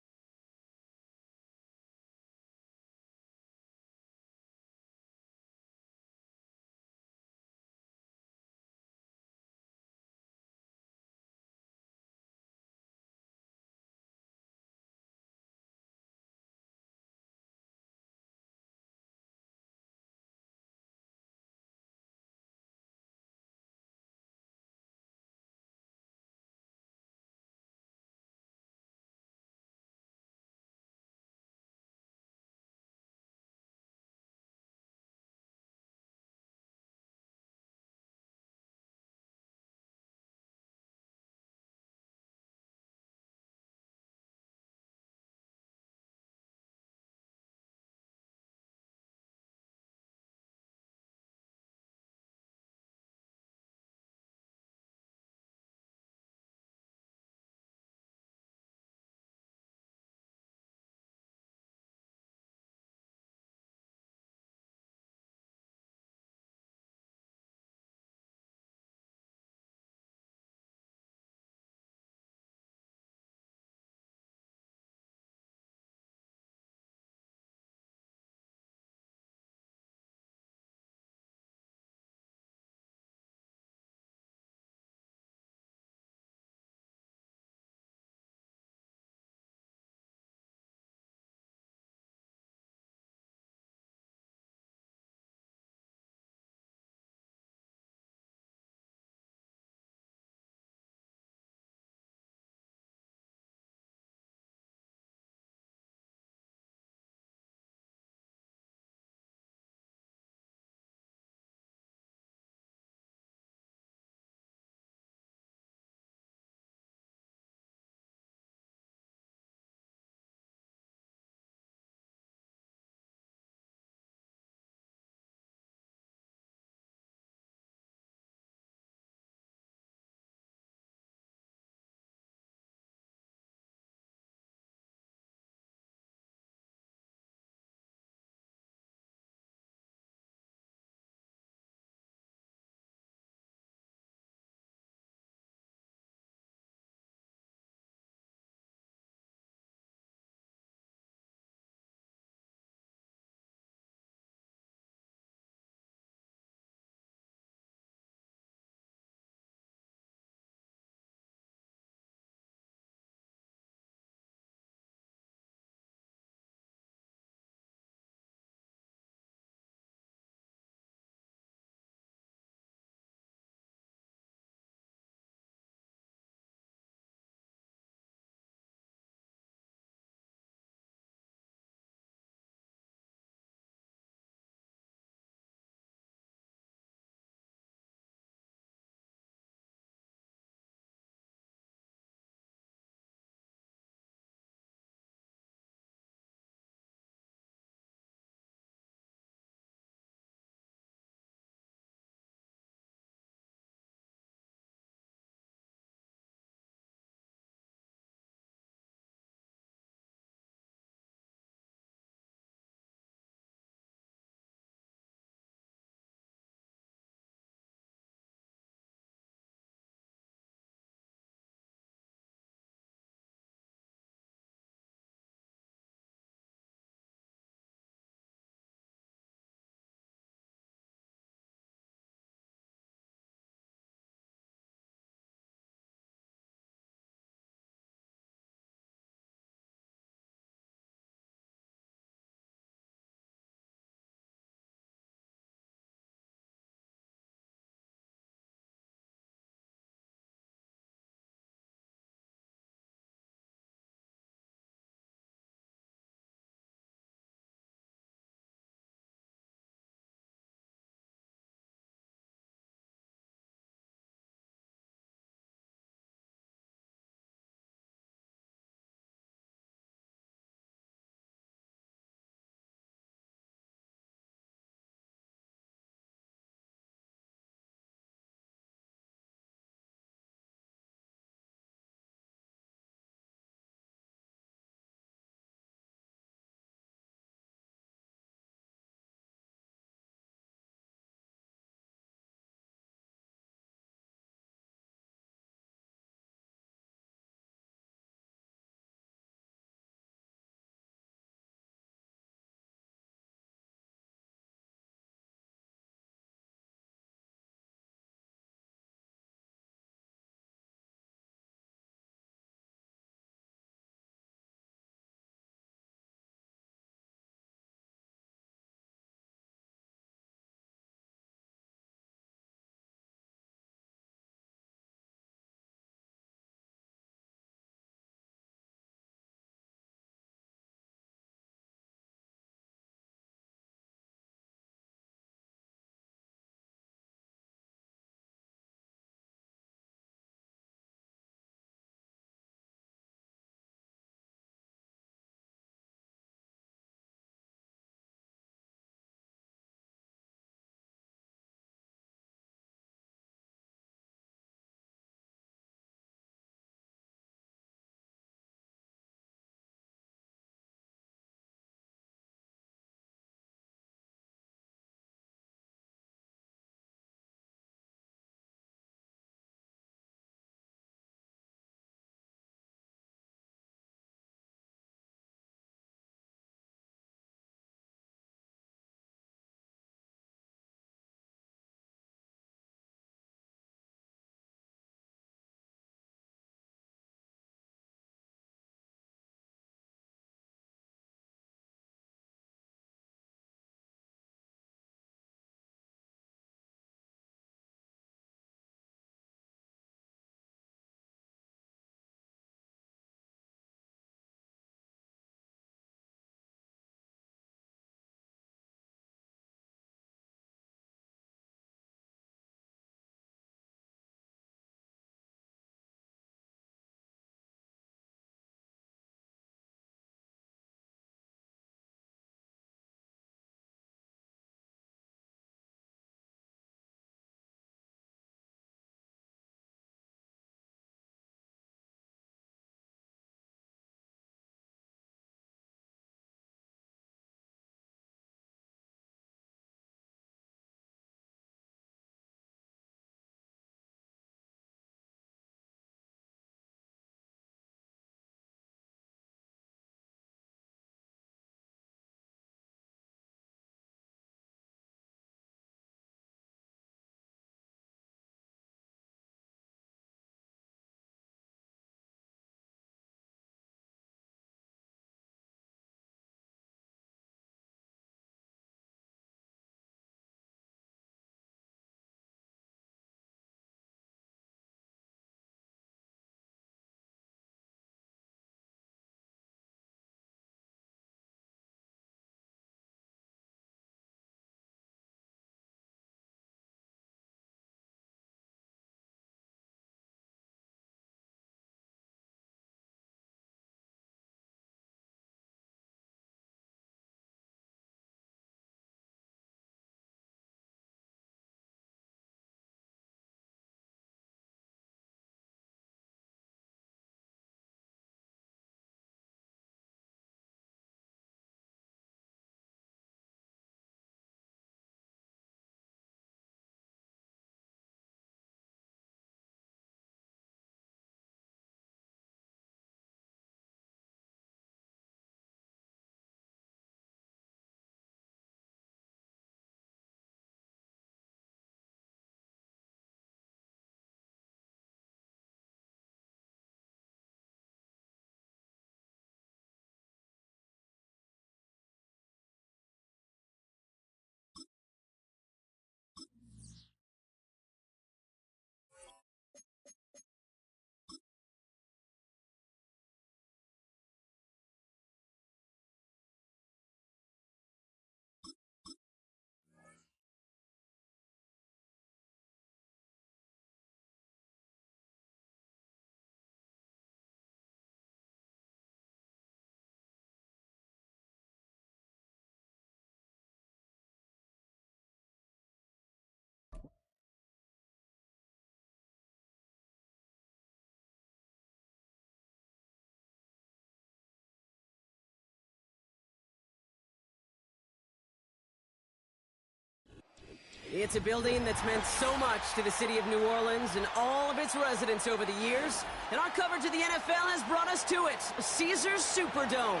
[SPEAKER 5] It's a building that's meant so much to the city of New Orleans and all of its residents over the years. And our coverage of the NFL has brought us to it, Caesars Superdome.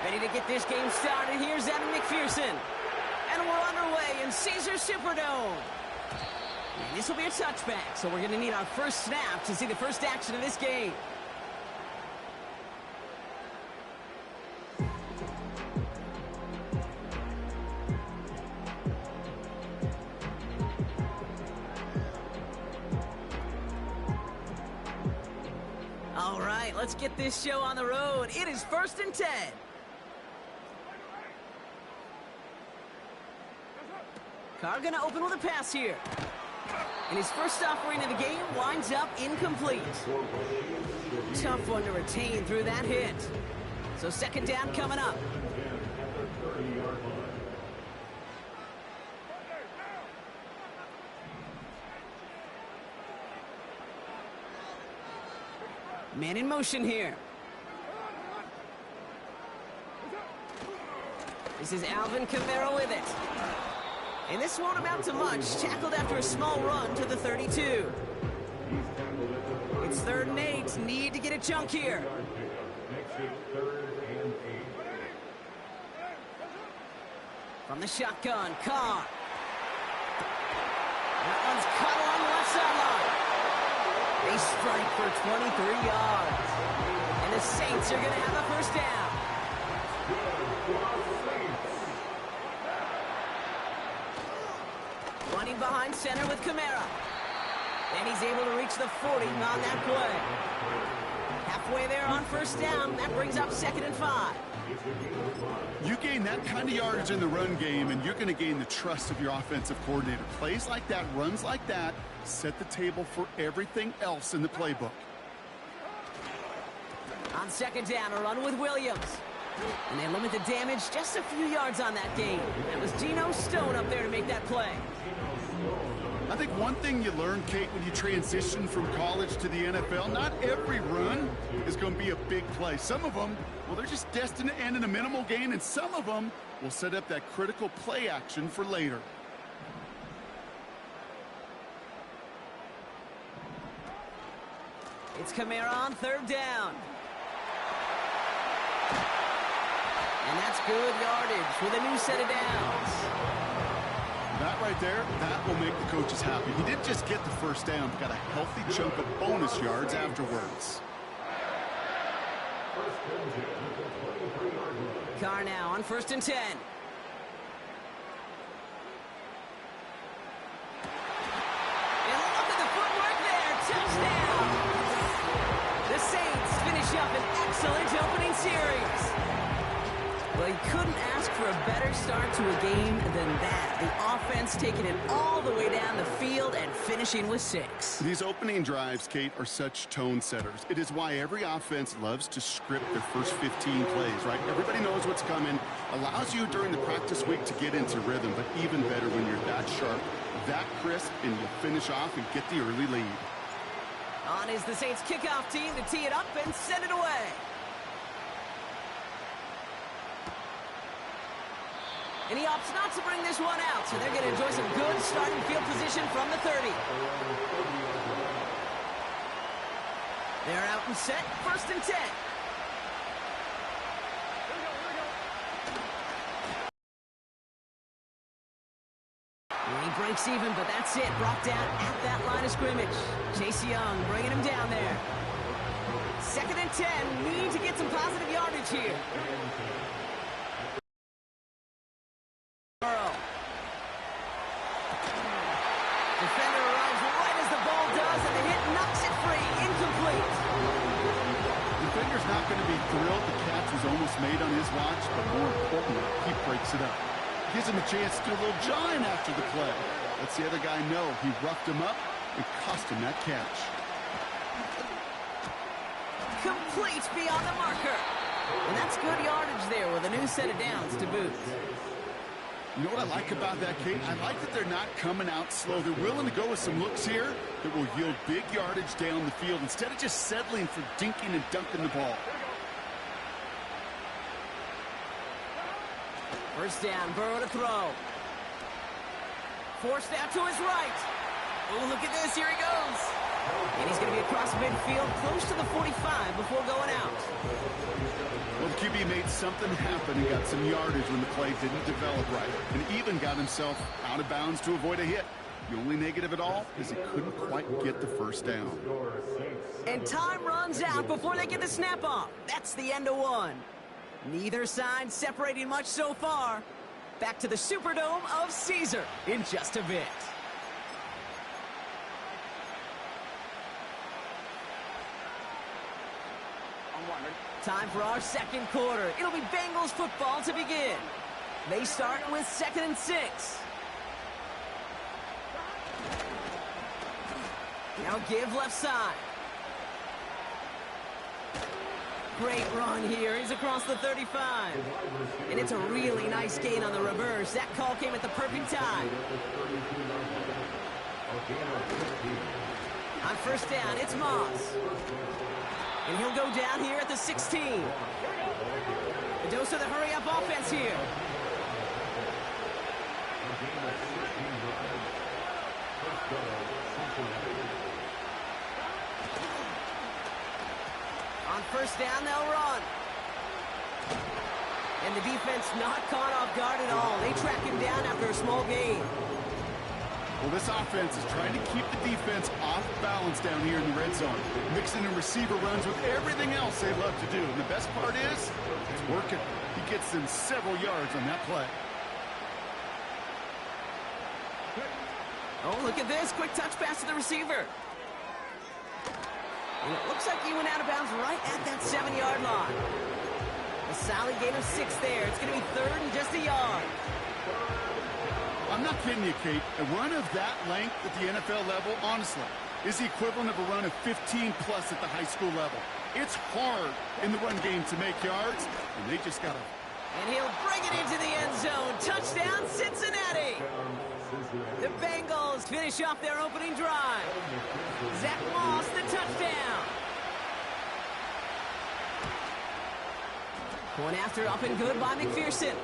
[SPEAKER 5] Ready to get this game started. Here's Evan McPherson. And we're underway in Caesars Superdome. And this will be a touchback, so we're going to need our first snap to see the first action of this game. All right, let's get this show on the road. It is 1st and 10. Carr going to open with a pass here. And his first offering of the game winds up incomplete. Tough one to retain through that hit. So 2nd down coming up. Man in motion here. This is Alvin Kamara with it. And this won't amount to much. Tackled after a small run to the 32. It's 3rd and 8. Need to get a chunk here. From the shotgun, Carr. That one's cut along the left sideline. They strike for 23 yards. And the Saints are going to have a first down. Running behind center with Kamara. And he's able to reach the 40 on that play. Halfway there on 1st down. That brings up 2nd and 5.
[SPEAKER 6] You gain that kind of yardage in the run game, and you're going to gain the trust of your offensive coordinator. Plays like that, runs like that, set the table for everything else in the playbook.
[SPEAKER 5] On 2nd down, a run with Williams. And they limit the damage just a few yards on that game. That was Geno Stone up there to make that play.
[SPEAKER 6] I think one thing you learn, Kate, when you transition from college to the NFL, not every run is going to be a big play. Some of them, well, they're just destined to end in a minimal gain, and some of them will set up that critical play action for later.
[SPEAKER 5] It's Kamara on 3rd down. And that's good yardage with a new set of downs.
[SPEAKER 6] That right there, that will make the coaches happy. He didn't just get the first down, got a healthy chunk of bonus yards afterwards.
[SPEAKER 5] Carr now on 1st and 10. And look at the footwork there. Touchdown. The Saints finish up an excellent opening series. Well, you couldn't ask for a better start to a game than that. The offense taking it all the way down the field and finishing with 6.
[SPEAKER 6] These opening drives, Kate, are such tone setters. It is why every offense loves to script their first 15 plays, right? Everybody knows what's coming. Allows you during the practice week to get into rhythm, but even better when you're that sharp, that crisp, and you finish off and get the early lead.
[SPEAKER 5] On is the Saints kickoff team to tee it up and send it away. And he opts not to bring this one out, so they're going to enjoy some good starting field position from the 30. They're out and set, 1st and 10. And he breaks even, but that's it. Brought down at that line of scrimmage. Chase Young bringing him down there. 2nd and 10. Need to get some positive yardage here. Defender arrives right as the ball does, and the hit knocks it free. Incomplete.
[SPEAKER 6] Defender's not going to be thrilled the catch was almost made on his watch, but more importantly, he breaks it up. Gives him a chance to do a little jawing after the play. Lets the other guy know he roughed him up and cost him that catch.
[SPEAKER 5] Complete beyond the marker. And that's good yardage there with a new set of downs to boot.
[SPEAKER 6] You know what I like about that, Kate? I like that they're not coming out slow. They're willing to go with some looks here that will yield big yardage down the field instead of just settling for dinking and dunking the ball.
[SPEAKER 5] First down, Burrow to throw. Forced out to his right. Oh, look at this. Here he goes. And he's going to be across midfield, close to the 45 before going out.
[SPEAKER 6] Well, the QB made something happen and got some yardage when the play didn't develop right, and even got himself out of bounds to avoid a hit. The only negative at all is he couldn't quite get the first down.
[SPEAKER 5] And time runs out before they get the snap off. That's the end of one. Neither side separating much so far. Back to the Superdome of Caesar in just a bit. Time for our second quarter. It'll be Bengals football to begin. They start with 2nd and 6. Now give left side. Great run here. He's across the 35. And it's a really nice gain on the reverse. That call came at the perfect time. On first down, it's Moss. And he'll go down here at the 16. The dose of the hurry-up offense here. On first down, they'll run. And the defense not caught off guard at all. They track him down after a small gain.
[SPEAKER 6] Well, this offense is trying to keep the defense off balance down here in the red zone, mixing in receiver runs with everything else they love to do. And the best part is, it's working. He gets them several yards on that play.
[SPEAKER 5] Oh, look at this. Quick touch pass to the receiver. And it looks like he went out of bounds right at that 7-yard line. A solid gain of 6 there. It's going to be 3rd and just a yard.
[SPEAKER 6] I'm not kidding you, Kate. A run of that length at the NFL level, honestly, is the equivalent of a run of 15-plus at the high school level. It's hard in the run game to make yards, and they just got to...
[SPEAKER 5] And he'll bring it into the end zone. Touchdown, Cincinnati! The Bengals finish off their opening drive. Zach Moss, the touchdown. Going after up and good by McPherson.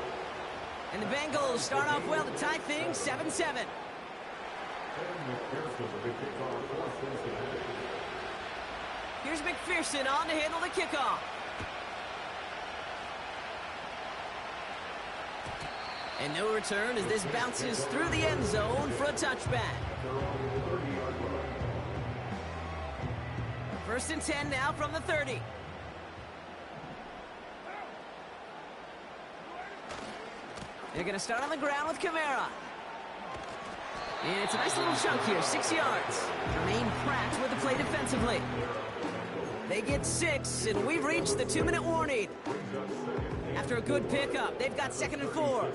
[SPEAKER 5] And the Bengals start off well to tie things 7-7. Here's McPherson on to handle the kickoff. And no return as this bounces through the end zone for a touchback. 1st and 10 now from the 30. They're going to start on the ground with Kamara. And it's a nice little chunk here, 6 yards. Jermaine Pratt with the play defensively. They get 6, and we've reached the 2-minute warning. After a good pickup, they've got 2nd and 4.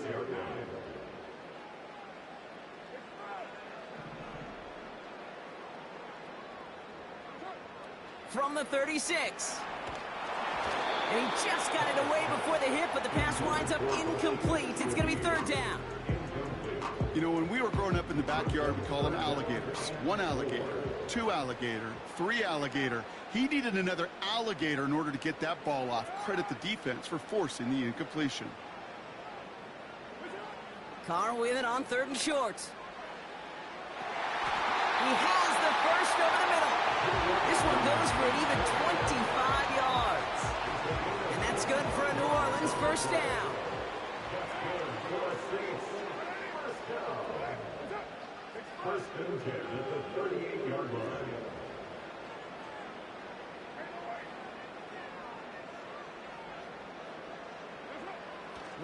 [SPEAKER 5] From the 36. And he just got it away before the hit, but the pass winds up incomplete. It's going to be 3rd down.
[SPEAKER 6] You know, when we were growing up in the backyard, we call them alligators. 1 alligator, 2 alligator, 3 alligator. He needed another alligator in order to get that ball off. Credit the defense for forcing the incompletion.
[SPEAKER 5] Carr with it on 3rd and short. He has the first over the middle. This one goes for an even 25 yards. And that's good for a New Orleans first down.
[SPEAKER 4] First and 10 at the 38-yard line.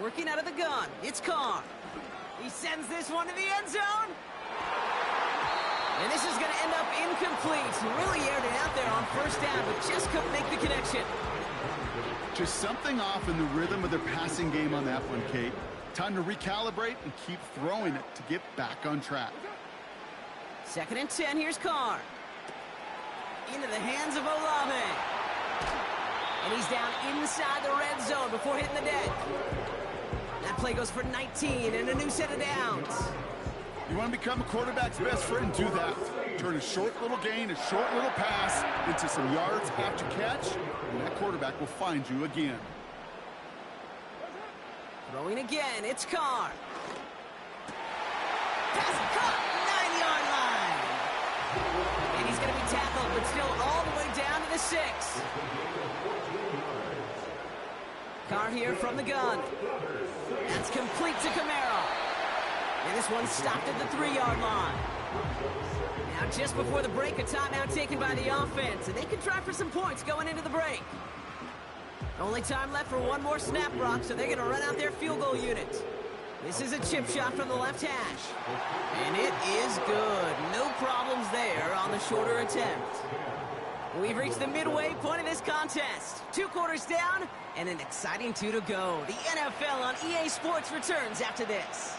[SPEAKER 5] Working out of the gun, it's Carr. He sends this one to the end zone. And this is going to end up incomplete. He really aired it out there on first down, but just couldn't make the connection.
[SPEAKER 6] Just something off in the rhythm of their passing game on that one, Kate. Time to recalibrate and keep throwing it to get back on track.
[SPEAKER 5] 2nd and 10, here's Carr. Into the hands of Olave. And he's down inside the red zone before hitting the deck. That play goes for 19 and a new set of downs.
[SPEAKER 6] You want to become a quarterback's best friend? Do that. Turn a short little gain, a short little pass into some yards after catch, and that quarterback will find you again.
[SPEAKER 5] Throwing again, it's Carr. Pass caught, 9-yard line. And he's going to be tackled, but still all the way down to the 6. Carr here from the gun. That's complete to Kamara. And this one stopped at the 3-yard line. Now just before the break, a timeout taken by the offense, and they can try for some points going into the break. Only time left for one more snap, Brock, so they're going to run out their field goal unit. This is a chip shot from the left hash. And it is good. No problems there on the shorter attempt. We've reached the midway point of this contest. 2 quarters down and an exciting 2 to go. The NFL on EA Sports returns after this.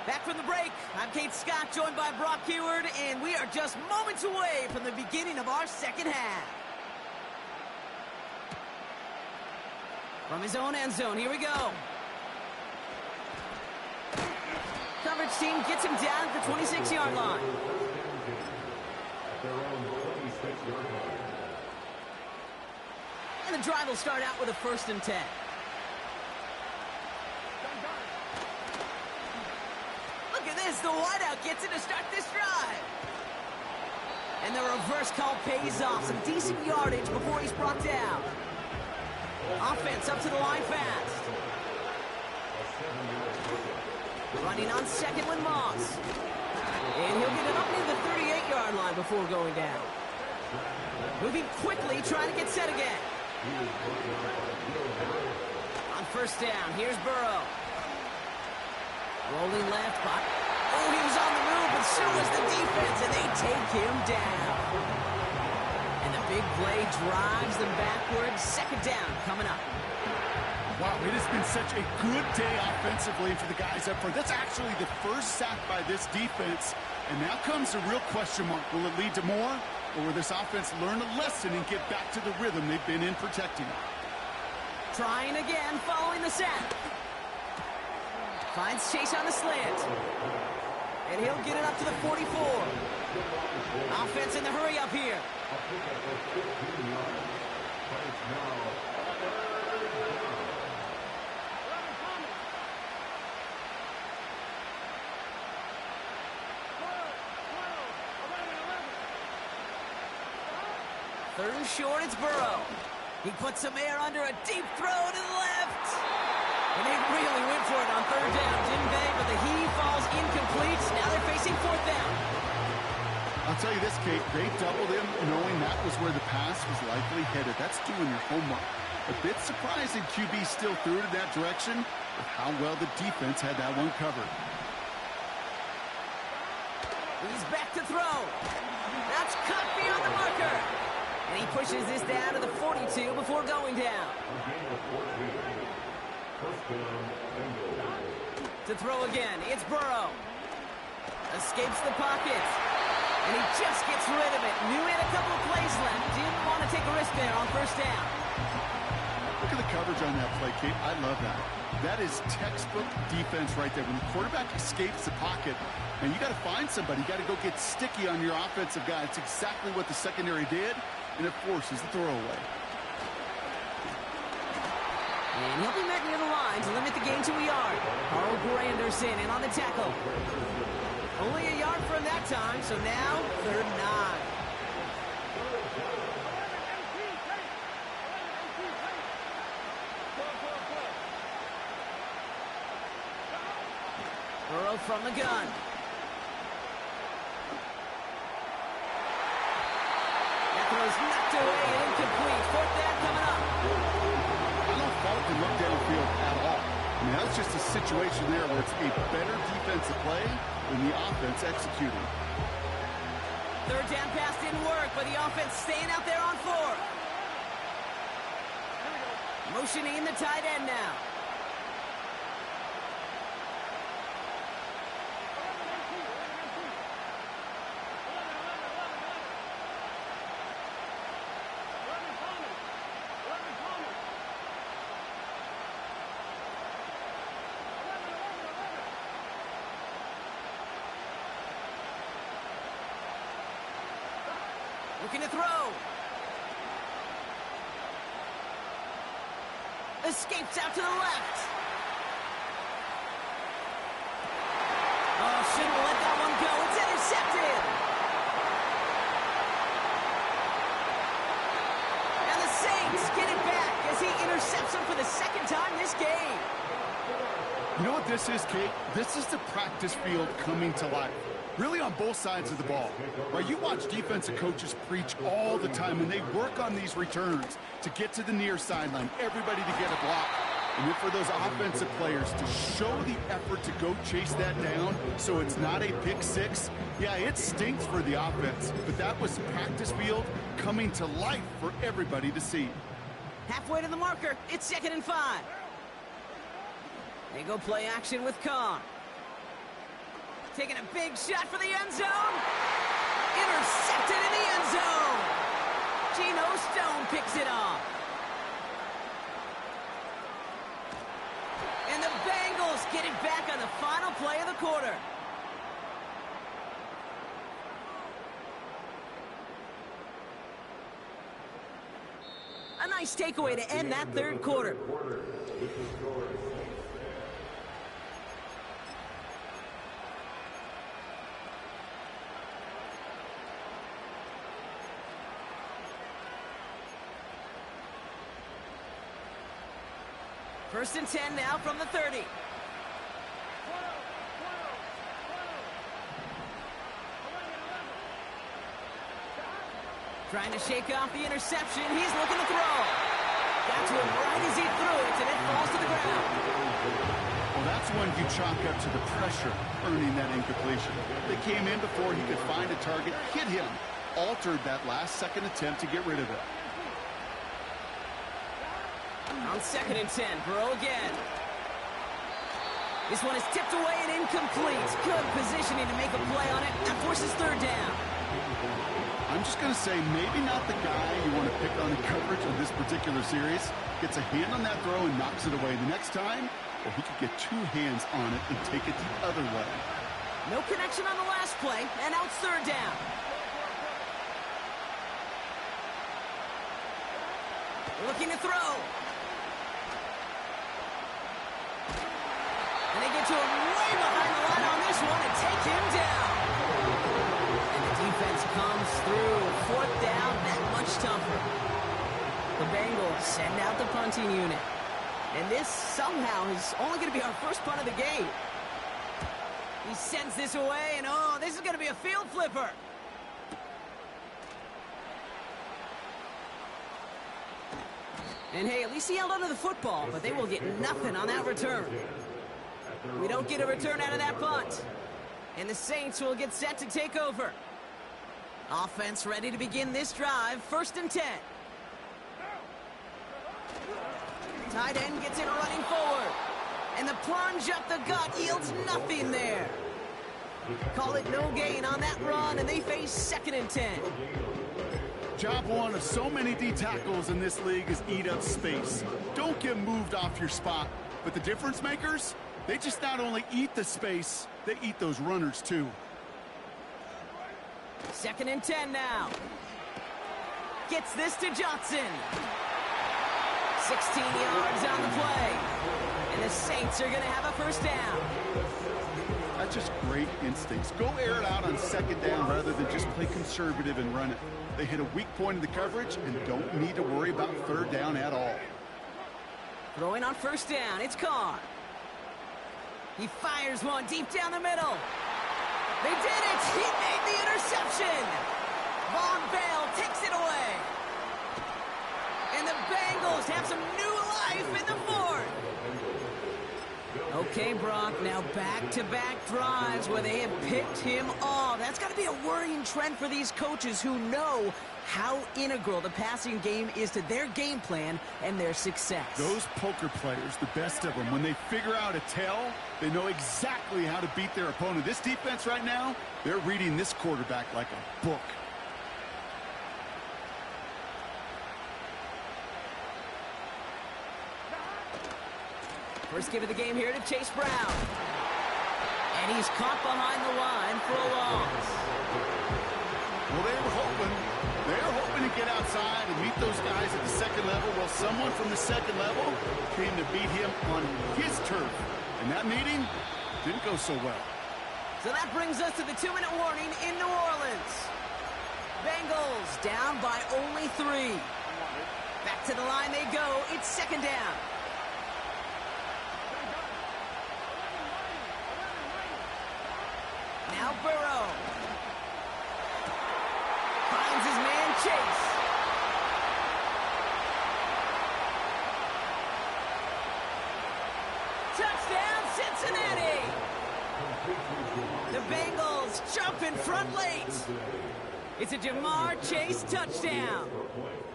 [SPEAKER 5] Back from the break, I'm Kate Scott, joined by Brock Keyword, and we are just moments away from the beginning of our second half. From his own end zone, here we go. Coverage team gets him down at the 26-yard line. And the drive will start out with a 1st and 10. Look at this, the wideout gets it to start this drive. And the reverse call pays off. Some decent yardage before he's brought down. Offense up to the line fast. Running on 2nd with Moss. And he'll get it up near the 38-yard line before going down. Moving quickly, trying to get set again. On 1st down, here's Burrow. Rolling left, but oh, he was on the move, but so was the defense, and they take him down. And the big play drives them backwards. 2nd down coming up.
[SPEAKER 6] Wow, it has been such a good day offensively for the guys up front. That's actually the first sack by this defense. And now comes the real question mark. Will it lead to more? Or will this offense learn a lesson and get back to the rhythm they've been in protecting?
[SPEAKER 5] Trying again, following the sack. Finds Chase on the slant. And he'll get it up to the 44. Offense in the hurry up here. Third and short, it's Burrow. He puts some air under a deep throw to the left. And they really went for it on 3rd down, didn't they? But the heave falls incomplete. Now they're facing 4th down.
[SPEAKER 6] I'll tell you this, Kate, they doubled him knowing that was where the pass was likely headed. That's doing your homework. A bit surprising QB still threw it in that direction with how well the defense had that one covered.
[SPEAKER 5] He's back to throw. That's cut beyond the marker. And he pushes this down to the 42 before going down. To throw again, it's Burrow. Escapes the pocket. And he just gets rid of it. Knew he had a couple of plays left. Didn't want to take a risk there on 1st down.
[SPEAKER 6] Look at the coverage on that play, Kate. I love that. That is textbook defense right there. When the quarterback escapes the pocket, and you got to find somebody. You got to go get sticky on your offensive guy. It's exactly what the secondary did, and it forces the throwaway.
[SPEAKER 5] And he'll be met near the line to limit the gain to a yard. Carl Granderson in on the tackle. Only a yard from that time, so now 3rd and 9. Burrow from the gun. That throw's knocked away and incomplete. 4th down coming up.
[SPEAKER 6] I don't fault the look downfield at all. I mean, that's just a situation there where it's a better defensive play than the offense executing.
[SPEAKER 5] 3rd down pass didn't work, but the offense staying out there on 4th. Motioning the tight end now. Looking to throw. Escapes out to the left. Oh, shouldn't let that one go. It's intercepted. And the Saints get it back as he intercepts him for the second time this game.
[SPEAKER 6] You know what this is, Kate? This is the practice field coming to life. Really on both sides of the ball. Right, you watch defensive coaches preach all the time, and they work on these returns to get to the near sideline, everybody to get a block. And then for those offensive players to show the effort to go chase that down so it's not a pick six, yeah, it stinks for the offense. But that was practice field coming to life for everybody to see.
[SPEAKER 5] Halfway to the marker, it's 2nd and 5. They go play action with Khan. Taking a big shot for the end zone. Intercepted in the end zone. Geno Stone picks it off. And the Bengals get it back on the final play of the quarter. A nice takeaway to end that third quarter. First and 10 now from the 30. Trying to shake off the interception. He's looking to throw. Got to him right as he threw it, and it falls to the ground.
[SPEAKER 6] Well, that's when you chalk up to the pressure earning that incompletion. They came in before he could find a target, hit him, altered that last second attempt to get rid of it.
[SPEAKER 5] On 2nd and 10, Burrow again. This one is tipped away and incomplete. Good positioning to make a play on it. That forces 3rd down.
[SPEAKER 6] I'm just going to say maybe not the guy you want to pick on in coverage of this particular series. Gets a hand on that throw and knocks it away. The next time, well, he could get 2 hands on it and take it the other way.
[SPEAKER 5] No connection on the last play, and now it's 3rd down. Looking to throw. And they get to him way behind the line on this one and take him down. And the defense comes through. 4th down, that much tougher. The Bengals send out the punting unit. And this somehow is only going to be our first punt of the game. He sends this away, and oh, this is going to be a field flipper. And hey, at least he held onto the football, but they will get nothing on that return. We don't get a return out of that punt. And the Saints will get set to take over. Offense ready to begin this drive. 1st and 10. Tight end gets it running forward. And the plunge up the gut yields nothing there. Call it no gain on that run, and they face 2nd and 10.
[SPEAKER 6] Job one of so many D tackles in this league is eat up space. Don't get moved off your spot. But the difference makers, they just not only eat the space, they eat those runners too.
[SPEAKER 5] 2nd and 10 now. Gets this to Johnson. 16 yards on the play. And the Saints are going to have a 1st down.
[SPEAKER 6] That's just great instincts. Go air it out on 2nd down rather than just play conservative and run it. They hit a weak point in the coverage and don't need to worry about 3rd down at all.
[SPEAKER 5] Throwing on 1st down, it's Carr. He fires one deep down the middle. They did it! He made the interception! Von Bell takes it away. And the Bengals have some new life in the 4th. Okay, Brock, now back-to-back drives where they have picked him off. That's got to be a worrying trend for these coaches who know how integral the passing game is to their game plan and their success.
[SPEAKER 6] Those poker players, the best of them, when they figure out a tell, they know exactly how to beat their opponent. This defense right now, they're reading this quarterback like a book.
[SPEAKER 5] First give of the game here to Chase Brown. And he's caught behind the line for a loss.
[SPEAKER 6] Well, they're hoping to get outside and meet those guys at the second level. Well, someone from the second level came to beat him on his turf. And that meeting didn't go so well.
[SPEAKER 5] So that brings us to the 2-minute warning in New Orleans. Bengals down by only 3. Back to the line they go. It's second down. Now Burrow. Finds his man Chase. Touchdown, Cincinnati! The Bengals jump in front late. It's a Jamar Chase touchdown.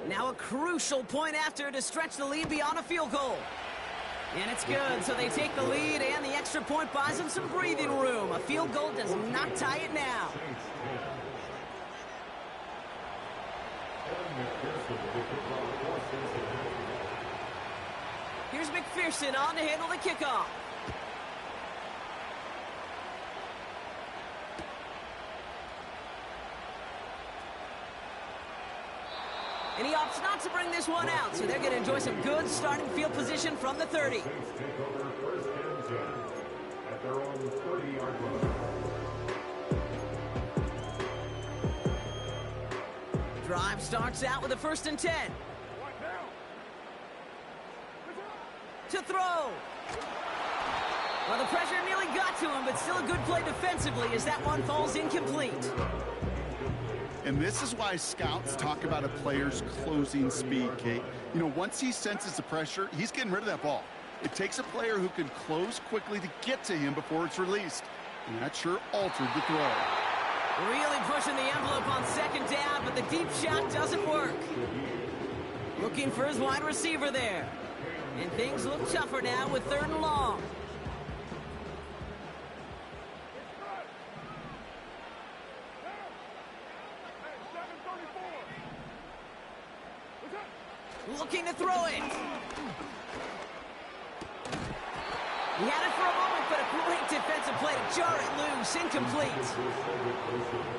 [SPEAKER 5] Now a crucial point after to stretch the lead beyond a field goal. And it's good, so they take the lead, and the extra point buys them some breathing room. A field goal does not tie it now. Here's McPherson on to handle the kickoff. And he opts not to bring this one out, so they're going to enjoy some good starting field position from the 30.
[SPEAKER 4] Take over first and 10 at their own 30-yard line.
[SPEAKER 5] Drive starts out with a 1st and 10. To throw. Well, the pressure nearly got to him, but still a good play defensively as that one falls incomplete.
[SPEAKER 6] And this is why scouts talk about a player's closing speed, Kate. You know, once he senses the pressure, he's getting rid of that ball. It takes a player who can close quickly to get to him before it's released. And that sure altered the throw.
[SPEAKER 5] Really pushing the envelope on second down, but the deep shot doesn't work. Looking for his wide receiver there. And things look tougher now with 3rd and long. Looking to throw it. He had it for a moment, but a great defensive play to jar it loose. Incomplete.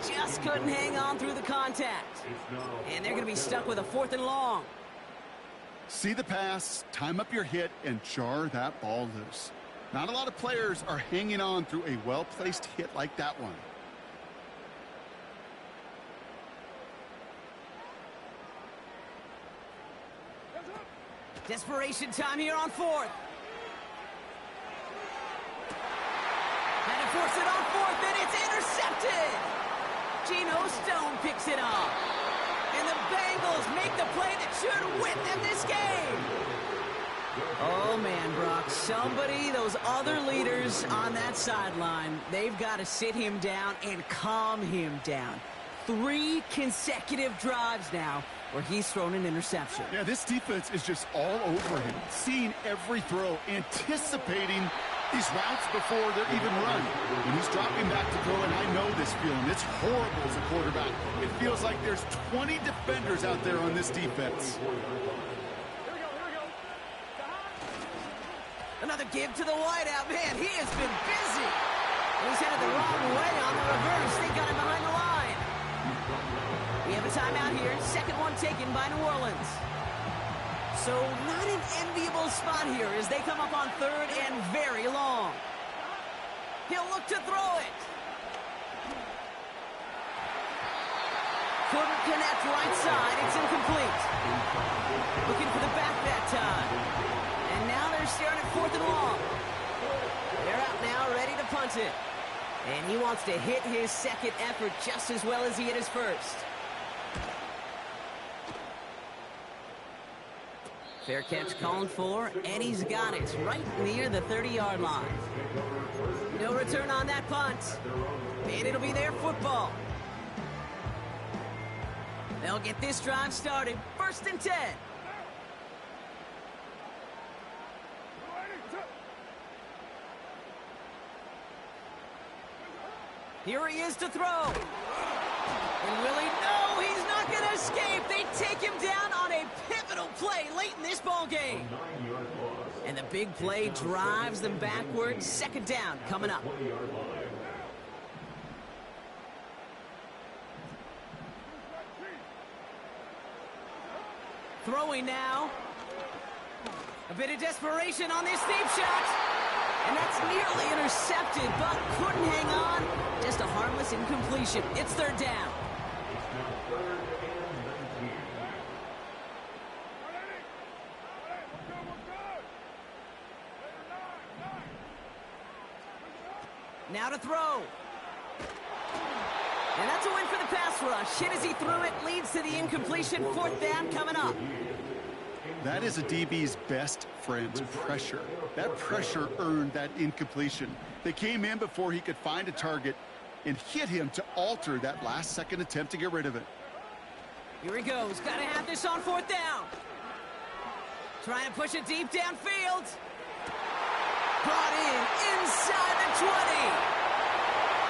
[SPEAKER 5] Just couldn't hang on through the contact. And they're going to be stuck with a 4th and long.
[SPEAKER 6] See the pass, time up your hit, and jar that ball loose. Not a lot of players are hanging on through a well-placed hit like that one.
[SPEAKER 5] Desperation time here on 4th. And to force it on 4th, and it's intercepted. Geno Stone picks it up. And the Bengals make the play that should win them this game. Oh, man, Brock. Somebody, those other leaders on that sideline, they've got to sit him down and calm him down. 3 consecutive drives now where he's thrown an interception.
[SPEAKER 6] Yeah, this defense is just all over him, seeing every throw, anticipating these routes before they're even run. When he's dropping back to throw, and I know this feeling, it's horrible as a quarterback. It feels like there's 20 defenders out there on this defense.
[SPEAKER 5] Another give to the wideout. Man, he has been busy. He's headed the wrong way on the reverse. They got him behind the line. We have a timeout here. 2nd one taken by New Orleans. So not an enviable spot here as they come up on 3rd and very long. He'll look to throw it. Couldn't connect right side. It's incomplete. Looking for the back that time. And now they're staring at 4th and long. They're out now, ready to punt it. And he wants to hit his 2nd effort just as well as he hit his 1st. Fair catch called for, and he's got it right near the 30-yard line. No return on that punt, and it'll be their football. They'll get this drive started. 1st and 10. Here he is to throw. And really, no, he's not going to escape. They take him down on a pivotal play late in this ball game. And the big play drives them backwards. 2nd down coming up. Throwing now. A bit of desperation on this deep shot. And that's nearly intercepted, but couldn't hang on. Just a harmless incompletion. It's third down. Now to throw. And that's a win for the pass rush. Hit as he threw it, leads to the incompletion. Fourth down coming up.
[SPEAKER 6] That is a DB's best friend, pressure. That pressure earned that incompletion. They came in before he could find a target and hit him to alter that last-second attempt to get rid of it.
[SPEAKER 5] Here he goes. Got to have this on fourth down. Trying to push it deep downfield. Brought in inside the 20.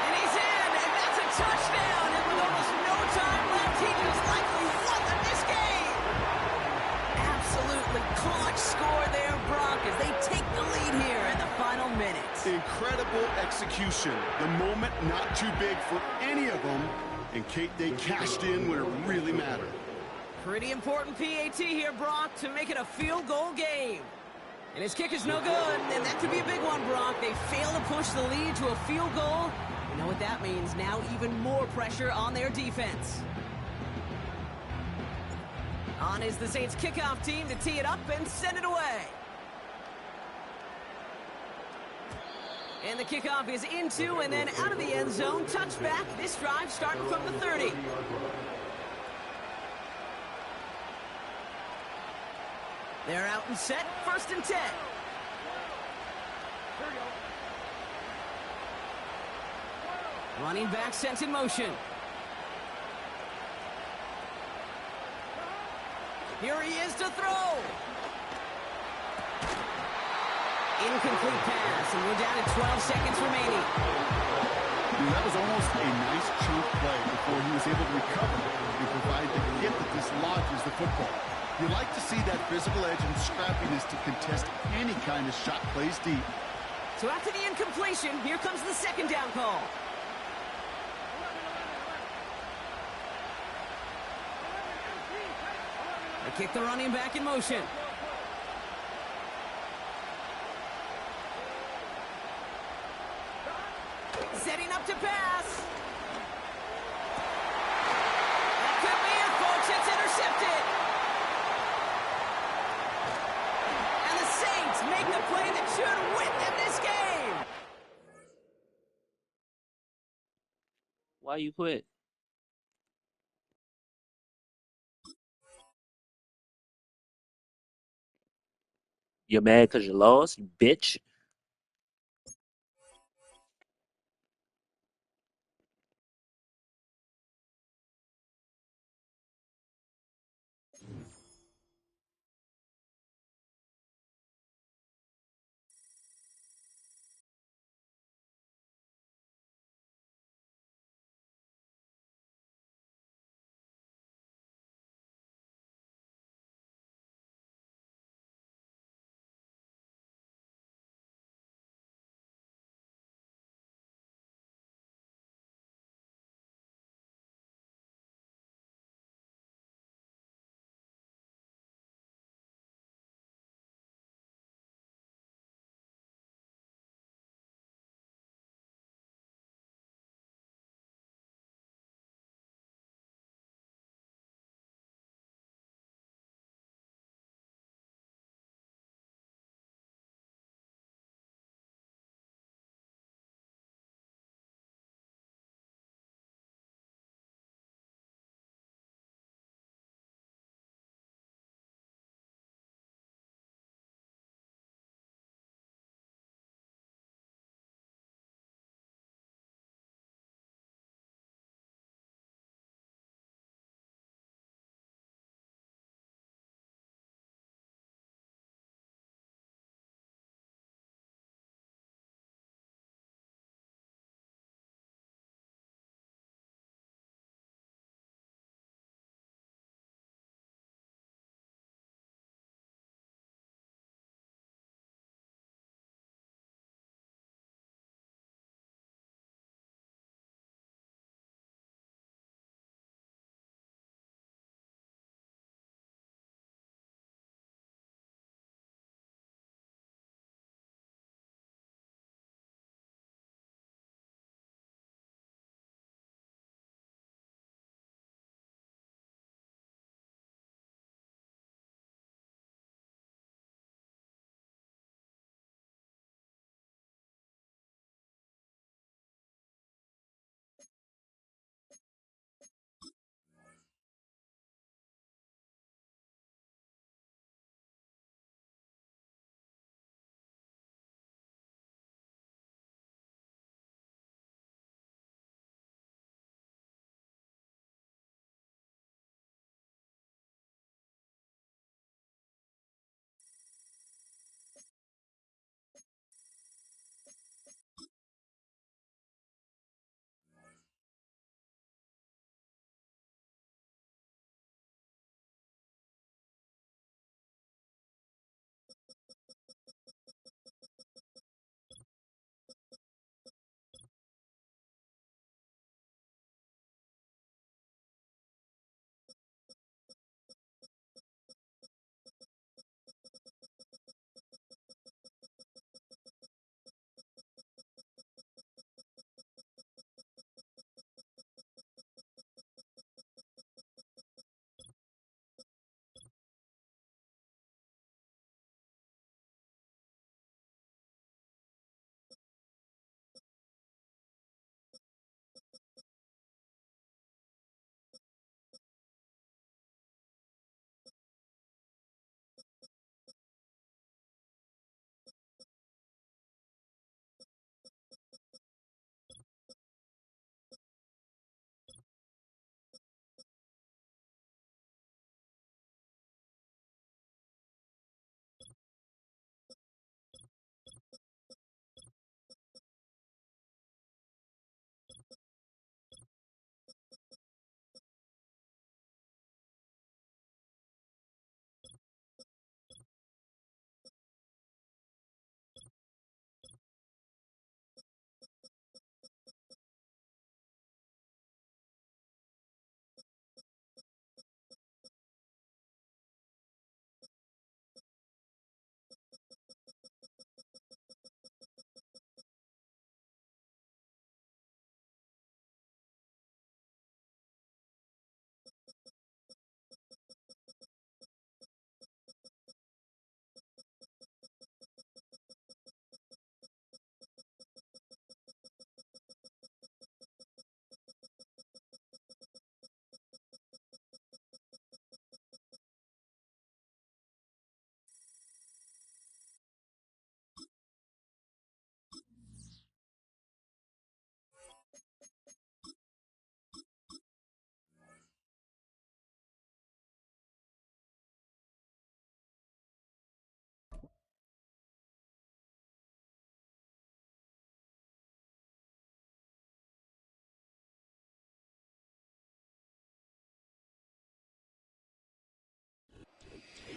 [SPEAKER 5] And he's in, and that's a touchdown. And with almost no time left, he just likely won this game. Absolutely clutch score there, Brock, as they take the lead here in the final minutes.
[SPEAKER 6] Incredible execution. The moment not too big for any of them. And Kate, they cashed in when it really mattered.
[SPEAKER 5] Pretty important PAT here, Brock, to make it a field goal game. And his kick is no good, and that could be a big one, Brock. They fail to push the lead to a field goal. You know what that means. Now even more pressure on their defense. On is the Saints kickoff team to tee it up and send it away. And the kickoff is into and then out of the end zone. Touchback. This drive starting from the 30. They're out and set. First and 10. Running back sent in motion. Here he is to throw. Incomplete pass, and we're down to 12 seconds remaining.
[SPEAKER 6] That was almost a nice chunk play before he was able to recover and provide the hit that dislodges the football. You like to see that physical edge and scrappiness to contest any kind of shot plays deep.
[SPEAKER 5] So after the incompletion, here comes the second down call. They kick the running back in motion. Setting up to pass. That could be it, folks. It's intercepted. And the Saints make the play that should win them this game.
[SPEAKER 7] Why you quit? You mad because you lost, you bitch?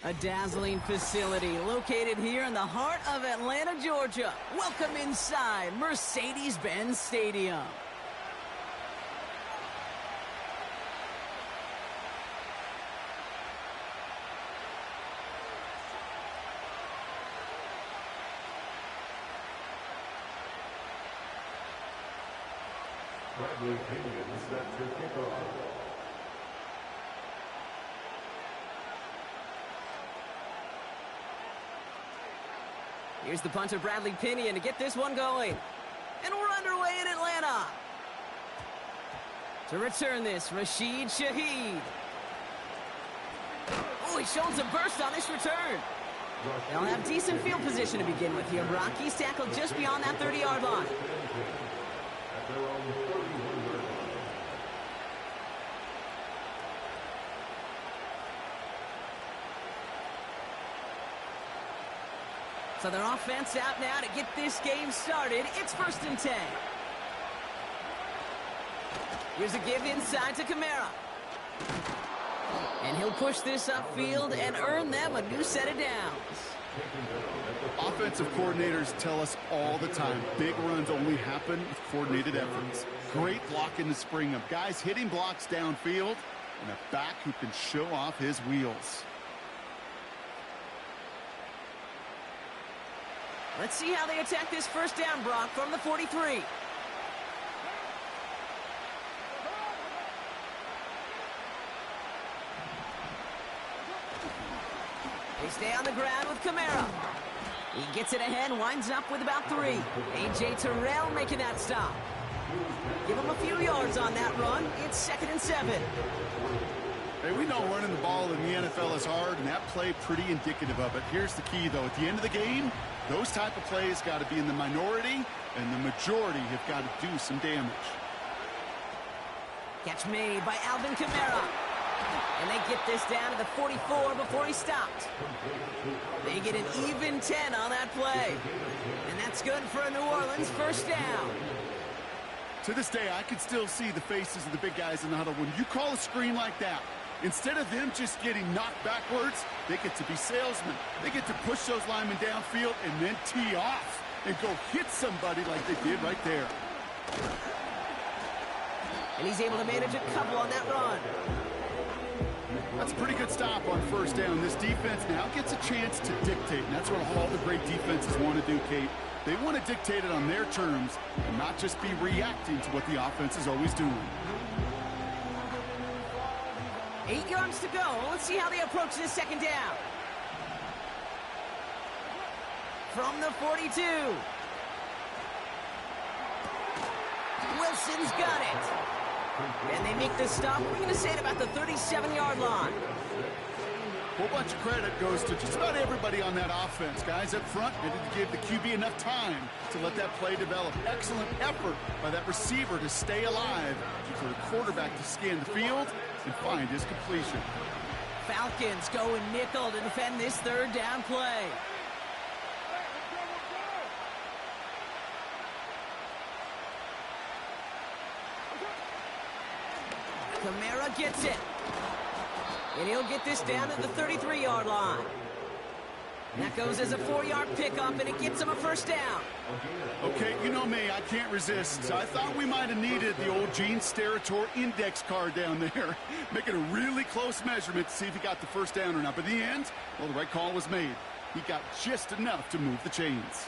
[SPEAKER 5] A dazzling facility located here in the heart of Atlanta, Georgia. Welcome inside Mercedes-Benz Stadium.
[SPEAKER 4] Bradley Pinion set to kick off.
[SPEAKER 5] Here's the punter, Bradley Pinion, to get this one going. And we're underway in Atlanta. To return this, Rashid Shaheed. Oh, he's showing some burst on this return. They'll have decent field position to begin with here, Brock. He's tackled just beyond that 30-yard line.
[SPEAKER 4] At their own 31-yard line.
[SPEAKER 5] So their offense out now to get this game started. It's 1st and 10. Here's a give inside to Kamara. And he'll push this upfield and earn them a new set of downs.
[SPEAKER 6] Offensive coordinators tell us all the time, big runs only happen with coordinated efforts. Great block in the spring of guys hitting blocks downfield and a back who can show off his wheels.
[SPEAKER 5] Let's see how they attack this first down, Brock, from the 43. They stay on the ground with Kamara. He gets it ahead, winds up with about 3. A.J. Terrell making that stop. Give him a few yards on that run. It's 2nd and 7.
[SPEAKER 6] Hey, we know running the ball in the NFL is hard, and that play pretty indicative of it. Here's the key, though. At the end of the game, those type of plays got to be in the minority, and the majority have got to do some damage.
[SPEAKER 5] Catch made by Alvin Kamara. And they get this down to the 44 before he stopped. They get an even 10 on that play. And that's good for a New Orleans first down.
[SPEAKER 6] To this day, I can still see the faces of the big guys in the huddle. When you call a screen like that, instead of them just getting knocked backwards, they get to be salesmen. They get to push those linemen downfield and then tee off and go hit somebody like they did right there.
[SPEAKER 5] And he's able to manage a couple on that run.
[SPEAKER 6] That's a pretty good stop on first down. This defense now gets a chance to dictate, and that's what all the great defenses want to do, Kate. They want to dictate it on their terms and not just be reacting to what the offense is always doing.
[SPEAKER 5] 8 yards to go. Let's see how they approach this second down. From the 42. Wilson's got it. And they make the stop. We're going to say it about the 37-yard line.
[SPEAKER 6] A whole bunch of credit goes to just about everybody on that offense. Guys up front needed to give the QB enough time to let that play develop. Excellent effort by that receiver to stay alive, for the quarterback to scan the field and find his completion.
[SPEAKER 5] Falcons going nickel to defend this third down play. Kamara gets it. And he'll get this down to the 33-yard line. And that goes as a 4-yard pickup, and it gets him a first down.
[SPEAKER 6] Okay, you know me, I can't resist. So I thought we might have needed the old Gene Steratore index card down there, making a really close measurement to see if he got the first down or not. But in the end, well, the right call was made. He got just enough to move the chains.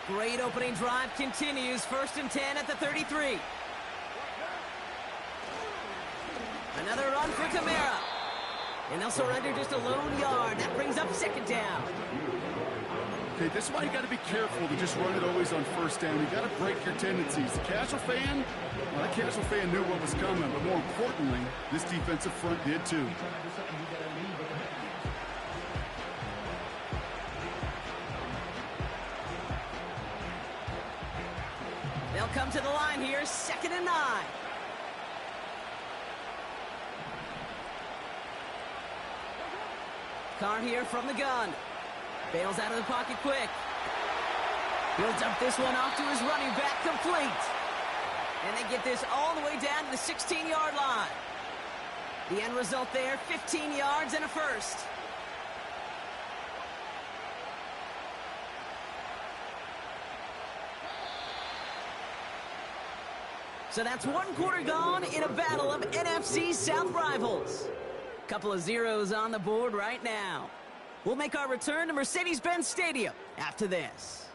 [SPEAKER 5] Great opening drive continues. 1st and 10 at the 33. Another run for Kamara. And they'll surrender just a lone yard. That brings up 2nd down.
[SPEAKER 6] Okay, this is why you got to be careful to just run it always on first down. You got to break your tendencies. The casual fan, well, that casual fan knew what was coming, but more importantly, this defensive front did too.
[SPEAKER 5] They'll come to the line here, 2nd and 9. Carr here from the gun. Bails out of the pocket quick. He'll dump this one off to his running back, complete. And they get this all the way down to the 16-yard line. The end result there, 15 yards and a first. So that's one quarter gone in a battle of NFC South rivals. Couple of zeros on the board right now. We'll make our return to Mercedes-Benz Stadium after this.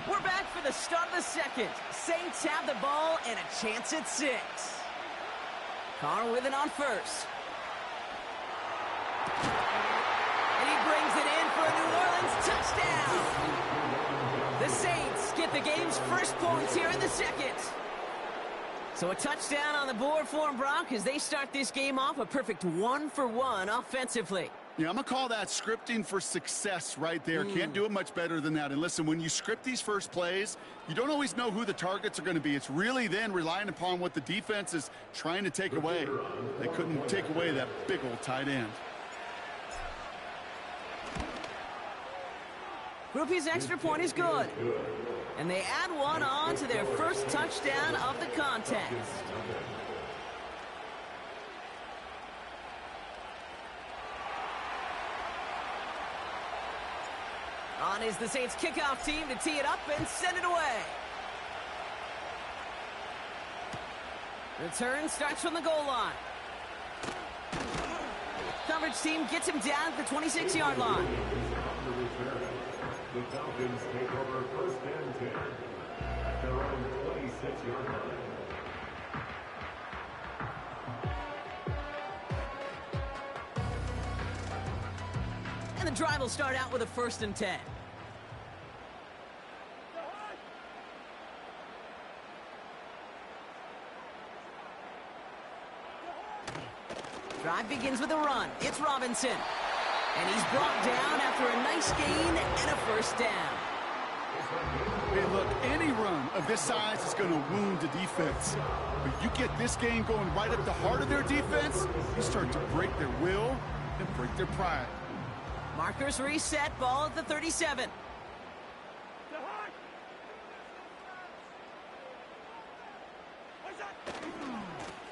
[SPEAKER 5] We're back for the start of the second. Saints have the ball and a chance at 6. Carr with it on first. And he brings it in for a New Orleans touchdown. The Saints get the game's first points here in the second. So a touchdown on the board for them, Brock, as they start this game off a perfect 1-for-1 offensively.
[SPEAKER 6] Yeah, I'm going to call that scripting for success right there. Can't do it much better than that. And listen, when you script these first plays, you don't always know who the targets are going to be. It's really then relying upon what the defense is trying to take away. They couldn't take away that big old tight end.
[SPEAKER 5] Groupie's extra point is good. And they add one on to their first touchdown of the contest. On is the Saints kickoff team to tee it up and send it away. Return starts from the goal line. Coverage team gets him down at the 26-yard line.
[SPEAKER 4] The Falcons take over first and 10 at their own 26-yard line.
[SPEAKER 5] And the drive will start out with a 1st and 10. Drive begins with a run. It's Robinson. And he's brought down after a nice gain and a 1st down.
[SPEAKER 6] Hey, look, any run of this size is going to wound the defense. But you get this game going right at the heart of their defense, you start to break their will and break their pride.
[SPEAKER 5] Markers reset, ball at the 37.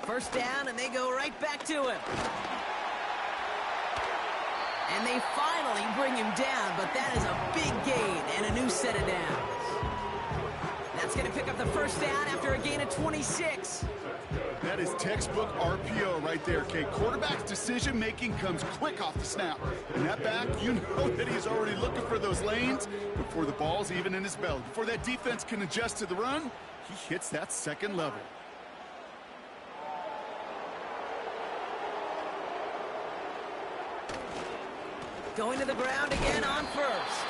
[SPEAKER 5] First down, and they go right back to him. And they finally bring him down, but that is a big gain and a new set of downs. That's going to pick up the 1st down after a gain of 26.
[SPEAKER 6] That is textbook RPO right there, Kate. Quarterback's decision-making comes quick off the snap. And that back, you know that he's already looking for those lanes before the ball's even in his belly. Before that defense can adjust to the run, he hits that second level.
[SPEAKER 5] Going to the ground again on first.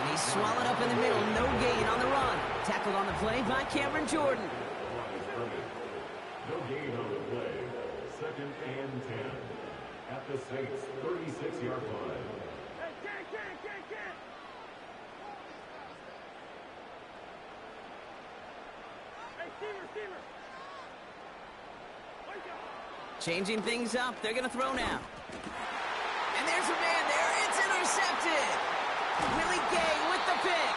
[SPEAKER 5] And he's swallowed up in the middle. No gain on the run. Tackled on the play by Cameron Jordan.
[SPEAKER 4] No gain on the play. 2nd and 10 at the Saints' 36-yard line.
[SPEAKER 5] Changing things up. They're going to throw now. And there's a man there. It's intercepted. Willie Gay with the pick.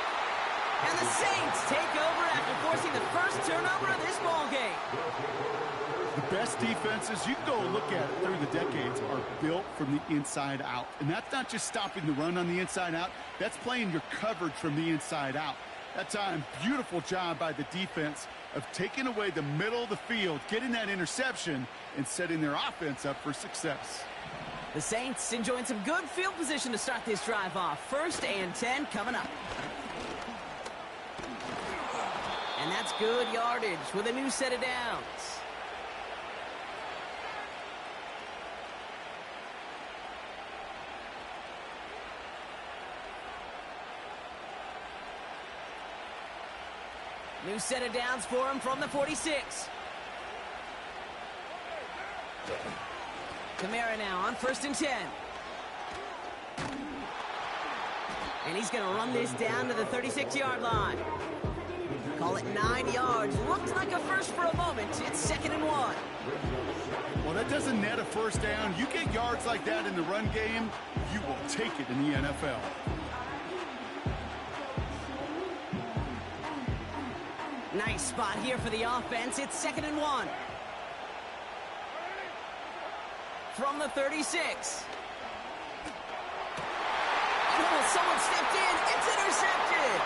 [SPEAKER 5] And the Saints take over after forcing the first turnover of this ball game.
[SPEAKER 6] The best defenses, you can go look at it through the decades, are built from the inside out. And that's not just stopping the run on the inside out. That's playing your coverage from the inside out. That time, beautiful job by the defense of taking away the middle of the field, getting that interception, and setting their offense up for success.
[SPEAKER 5] The Saints enjoying some good field position to start this drive off. 1st and 10 coming up. And that's good yardage with a new set of downs. New set of downs for him from the 46. Kamara now on 1st and 10. And he's going to run this down to the 36-yard line. Call it 9 yards. Looked like a first for a moment. It's 2nd and 1.
[SPEAKER 6] Well, that doesn't net a first down. You get yards like that in the run game, you will take it in the NFL.
[SPEAKER 5] Nice spot here for the offense. It's 2nd and 1. From the 36. Oh, someone stepped in. It's intercepted.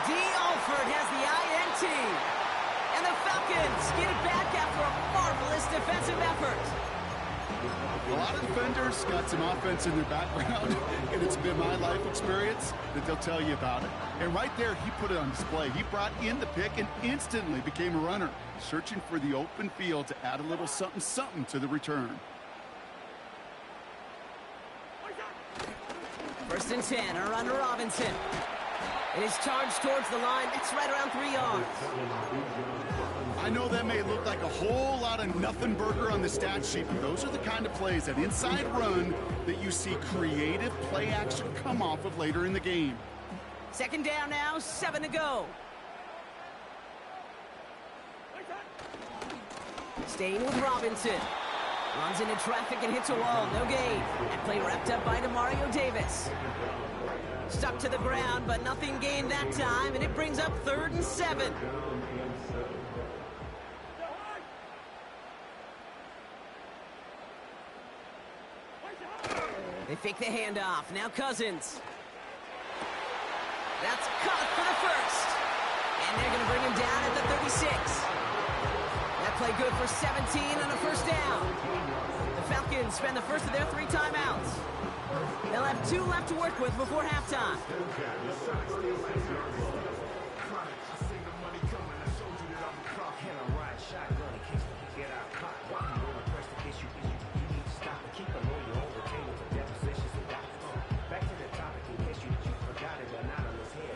[SPEAKER 5] D. Alford has the INT. And the Falcons get it back after a marvelous defensive effort.
[SPEAKER 6] A lot of defenders got some offense in their background, and it's been my life experience that they'll tell you about it. And right there, he put it on display. He brought in the pick and instantly became a runner, searching for the open field to add a little something to the return.
[SPEAKER 5] 1st and 10, a run to Robinson. It is charged towards the line. It's right around 3 yards.
[SPEAKER 6] I know that may look like a whole lot of nothing burger on the stat sheet, but those are the kind of plays, that inside run, that you see creative play action come off of later in the game.
[SPEAKER 5] 2nd down now, 7 to go. Staying with Robinson. Runs into traffic and hits a wall. No gain. That play wrapped up by Demario Davis. Stuck to the ground, but nothing gained that time, and it brings up 3rd and 7. They fake the handoff. Now Cousins. That's caught for the first. And they're going to bring him down at the 36. That play good for 17 on a 1st down. The Falcons spend the first of their 3 timeouts. They'll have 2 left to work with before halftime.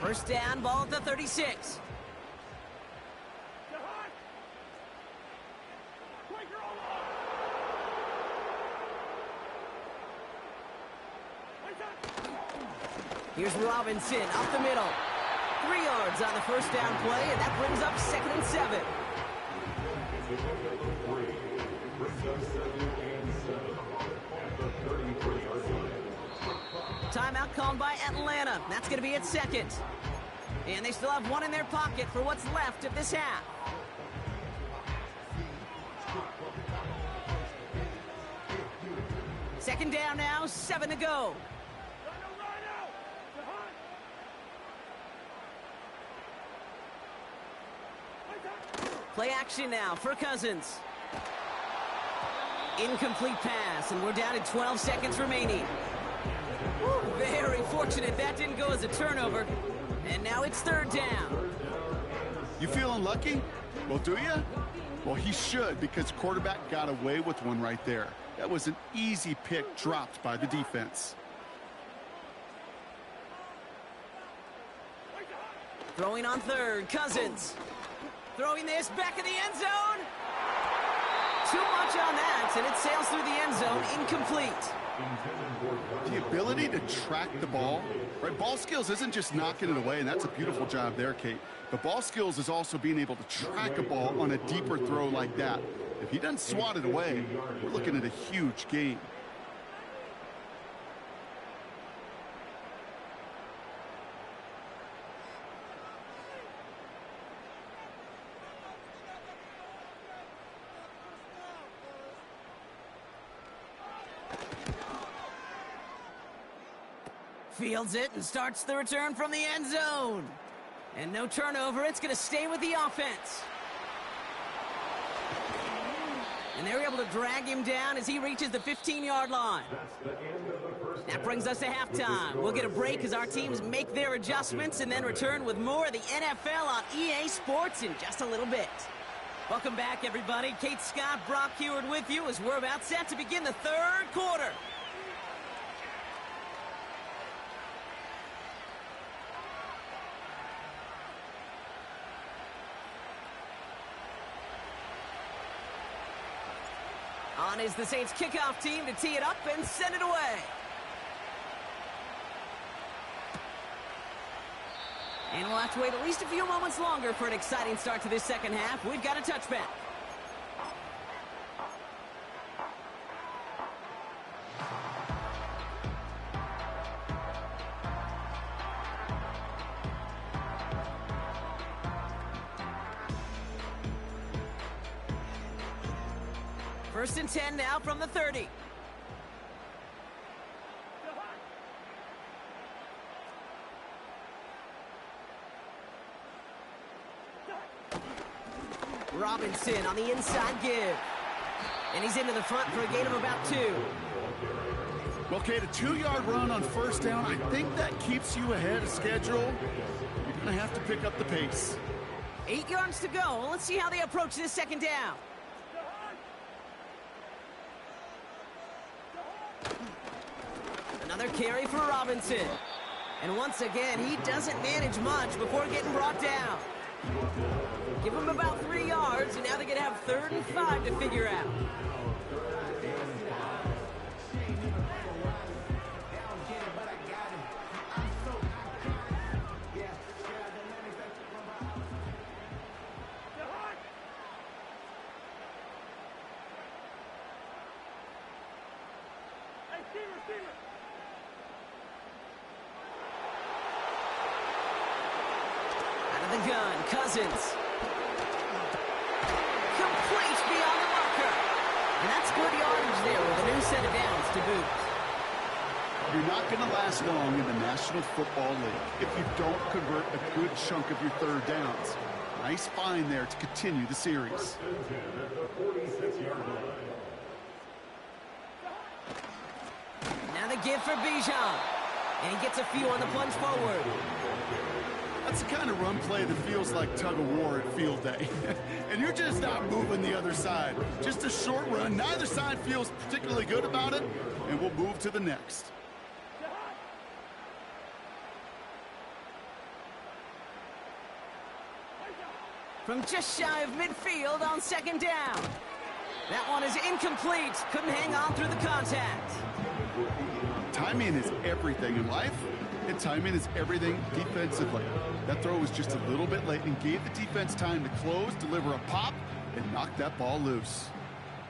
[SPEAKER 5] First down, ball at the 36. Here's Robinson up the middle. 3 yards on the 1st down play, and that brings up 2nd and 7. Timeout called by Atlanta. That's going to be at 2nd. And they still have 1 in their pocket for what's left of this half. Second down now, 7 to go. Play action now for Cousins. Incomplete pass, and we're down to 12 seconds remaining. Woo, very fortunate that didn't go as a turnover. And now it's 3rd down.
[SPEAKER 6] You feeling lucky? Well, do you? Well, he should, because the quarterback got away with one right there. That was an easy pick dropped by the defense.
[SPEAKER 5] Throwing on 3rd, Cousins. Throwing this back in the end zone. Too much on that, and it sails through the end zone, incomplete.
[SPEAKER 6] The ability to track the ball, right? Ball skills isn't just knocking it away, and that's a beautiful job there, Kate. But ball skills is also being able to track a ball on a deeper throw like that. If he doesn't swat it away, we're looking at a huge gain.
[SPEAKER 5] Fields it and starts the return from the end zone. And no turnover, it's going to stay with the offense. And they're able to drag him down as he reaches the 15-yard line. That brings us to halftime. We'll get a break as our teams make their adjustments and then return with more of the NFL on EA Sports in just a little bit. Welcome back, everybody. Kate Scott, Brock Heward with you as we're about set to begin the 3rd quarter. On is the Saints kickoff team to tee it up and send it away. And we'll have to wait at least a few moments longer for an exciting start to this second half. We've got a touchback. First and 10 now from the 30. Robinson on the inside give. And he's into the front for a gain of about 2.
[SPEAKER 6] Well, Kate, a 2-yard run on first down, I think that keeps you ahead of schedule. You're going to have to pick up the pace.
[SPEAKER 5] 8 yards to go. Let's see how they approach this second down. Another carry for Robinson. And once again, he doesn't manage much before getting brought down. Give him about 3 yards, and now they're going to have 3rd and 5 to figure out. Out of the gun, Cousins. Complete beyond the marker. And that's good yardage there with a new set of downs to boot.
[SPEAKER 6] You're not going to last long in the National Football League if you don't convert a good chunk of your 3rd downs. Nice find there to continue the series.
[SPEAKER 5] Now the give for Bijan. And he gets a few on the plunge forward.
[SPEAKER 6] That's the kind of run play that feels like tug-of-war at field day. And you're just not moving the other side. Just a short run. Neither side feels particularly good about it. And we'll move to the next.
[SPEAKER 5] From just shy of midfield on second down. That one is incomplete. Couldn't hang on through the contact.
[SPEAKER 6] Timing is everything in life, and timing is everything defensively. That throw was just a little bit late and gave the defense time to close, deliver a pop, and knock that ball loose.